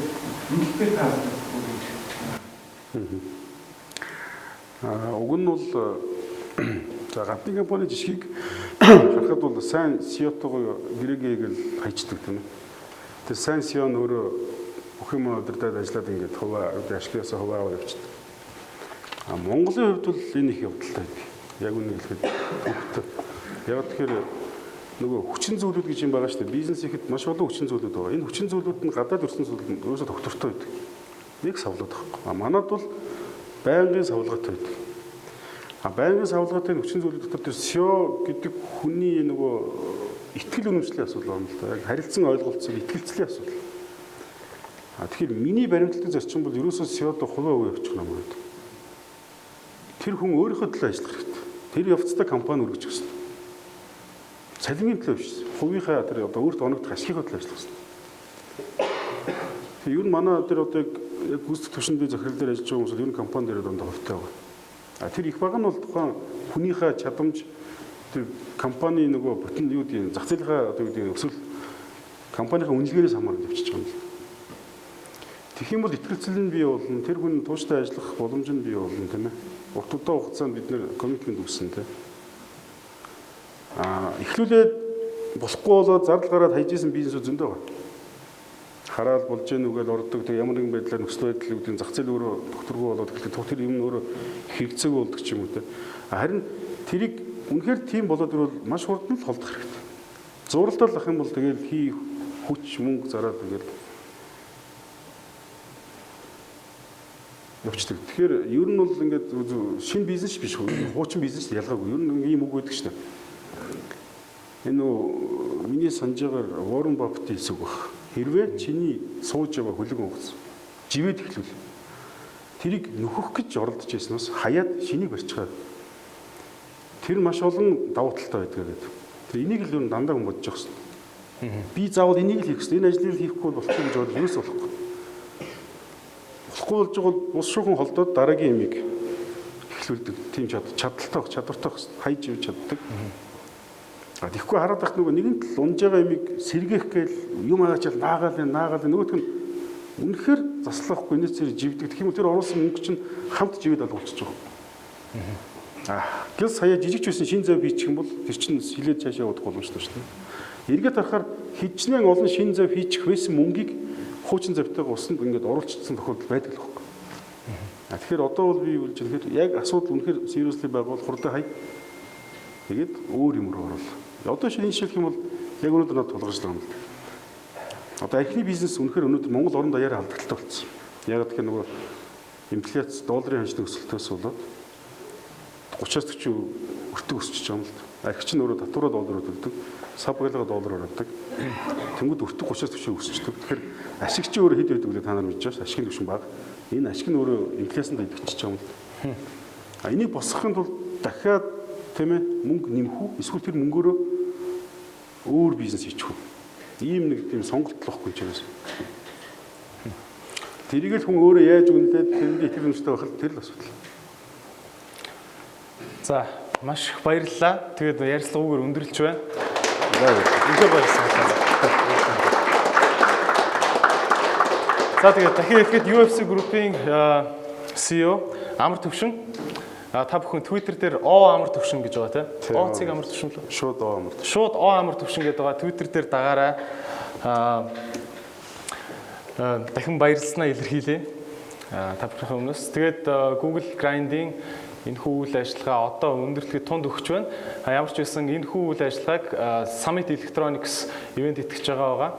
үнэхээр таасан. Уг нь бол за гадны компани жишгийг харахад бол сайн CEO-тойгоо гэрээгээ л хайчдаг тийм үү. Тэр сайн CEO нь өөрөө бүх юм удирдаад ажиллаад ингээд ажлаасаа хуваавар явчихдаг. Монголын хувьд бол энэ их явдалтай байдаг. Яг үнэ хэлэхэд хөвгтөө. Яг тэгэхээр нөгөө хүчин зүйлүүд гэж юм байгаа шүү дээ. Бизнес ихэд маш олон хүчин зүйлүүд байгаа. Энэ хүчин зүйлүүд нь гадаад өрсөн зүйлүүд нь өөрөөсөө доктортой байдаг. Нэг савлаад байгаа. Манад бол байнгын савлгаатай байдаг. Байнгын савлгаатай хүчин зүйлүүд дотор тэр SEO гэдэг хүний нөгөө итгэл үнэмшлийн асуудал байна л да. Яг харилцан ойлголцол итгэлцлийн асуудал. Тэгэхээр миний баримтлалын зарчим бол ерөөсөө SEO-д хуваа хувь явуучих юм байна. Тэр хүн өөрийнхөө төлөө ажиллах хэрэгтэй. Тэр явцдаа компани өргөж өгсөн. Цалингийн төлөө биш. Хувийнхаа тэр одоо өөрт оногдох ашигын төлөө ажиллах гэсэн. Ер нь манай тэр одоо яг гүйцэтгэх түвшиндээ захирал дээр ажиллаж байгаа хүмүүс ер нь компани дээр дандаа хувьтай байгаа. Тэр их баг нь бол тухайн хүнийхээ чадамж тэр компани нөгөө бүтэн юу гэдэг зах зээлийнхаа одоо гэдэг өсвөл компанийн үнэлгээрээс хамаарч явчихж байгаа юм. Тэгэх юм бол итгэлцэл нь бий болно. Тэр хүн тууштай ажиллах боломж нь бий болно тийм ээ. Урт удаан хугацаанд бид нэр коммитмент үүсгэн тийм. Эхлүүлээд болохгүй болоод зардал гараад хайжсэн бизнесүүд зөндөө байна. Хараад болж гэнэ үгээл ордог тэг ямар нэгэн байдлаар нөхцөл байдал үүдийн зах зээл өөрөө докторгүй болоод тэгэхээр тэр юм өөрөө хэрэгцээг болдог ч юм уу тийм. Харин тэрийг үнэхээр тийм болоод ирвэл маш хурдан л холдох хэрэгтэй. Зуралдал ах юм бол тэгэл хий хүч мөнгө зараад ингээл явчихдаг. Тэгэхээр ер нь бол ингээд шинэ бизнес биш хөө. Хуучин бизнес ялгаагүй. Ер нь ийм үг байдаг шнэ. Энэ нөө миний санаж байгаагаар Warren Buffett хэлсэн үг баг. Хэрвээ чиний сууж байгаа хөлөг онгоц живэд эхлүүл. Тэрийг нөхөх гэж оролдож байснаас хаяад шинийг барьчихаа. Тэр маш олон давуу талтай байдаг гэдэг. Тэр энийг л ер нь дандаа хүн бодож байгаа юм. Би заавал энийг л хийх гэсэн. Энэ ажлыг хийхгүй болохгүй гэж бодож юус болохгүй. Болохгүй болж байгаа бол ус шуухан холдоод дараагийн ямиг эхлүүлдэг. Тийм чадвартай хайж ивж чаддаг. Тэгэхгүй хараад байх нөгөө нэгэнт л унж байгаа ямиг сэргээх гээл юм аачаал наагаал нөгөөх нь үнэхээр заслахгүй энэс зэрэг живдэг. Тэгэх юм тэр оруулсан мөнгө чинь хамт живэд олгуулчих жоох. Гэл сая жижигч байсан шин зав хийчих юм бол тэр чинь хилээд цаашаа явах боломжтой шүү дээ. Эргээд харахаар хичнээн олон шин зав хийчих байсан мөнгийг хуучин завтайгаа усанд ингээд оруулчихсан тохиолдол байдаг л байхгүй. Тэгэхээр одоо бол би юу гэж хэлэхээр яг асуудал үнэхээр seriously байгуул хурдан хай. Тэгээд өөр юм руу орвол. Одоо шинэ шилжих юм бол яг өнөөдөр над тулгарчлаа юм л. Одоо эхний бизнес үнэхээр өнөөдөр Монгол орон даяараа алдагдaltaй болсон. Яг тэгэхээр нөгөө инфляц долларын ханшны өсөлтөөс болоод 30-аас 40% өртөг өсөж байгаа юм л. Архич нь өөрөө татвараа доллараар төлдөг, сабгалгаа доллараар авдаг. Тэнгүүд өртөг 30-аас 40% өсөждөг. Тэгэхээр ашигч өөрөө хэд байдаг вэ та нар мэдж байгаа. Ашигын түвшин бага. Энэ ашиг нь өөрөө инфляцанд идэгчиж байгаа юм л. Энийг босгохын тулд дахиад тийм ээ мөнгө нэмэх үү? Эсвэл тэр мөнгөөрөө өөр бизнес хийчих үү? Ийм нэг тийм сонголт болохгүй ч юм. Тэрийг л хүн өөрөө яаж үнэлээд тэрэнд итгэх юмстай байх л тэр л асуудал. За, маш их баярлалаа. Тэгээд ярилцлагуугаар өндөрлж байна. Үнэхээр баярлалаа. За тэгээд дахин хэлэхэд UFC Group-ийн CEO Амар Төвшин та бүхэн Twitter дээр амар төвшин гэж байгаа тийм. Оцыг амар төвшин лөө. Шууд амар төвшин. Шууд амар төвшин гэдэг байгаа. Twitter дээр дагаарай. Дахин баярлалаа илэрхийлье. Та бүхний өмнөөс. Тэгээд Google Grind-ийн энэхүү үйл ажиллагаа одоо өндөрлөхөд тунд өгч байна. Ямар ч байсан энэхүү үйл ажиллагааг Summit Electronics ивент итгэж байгаа.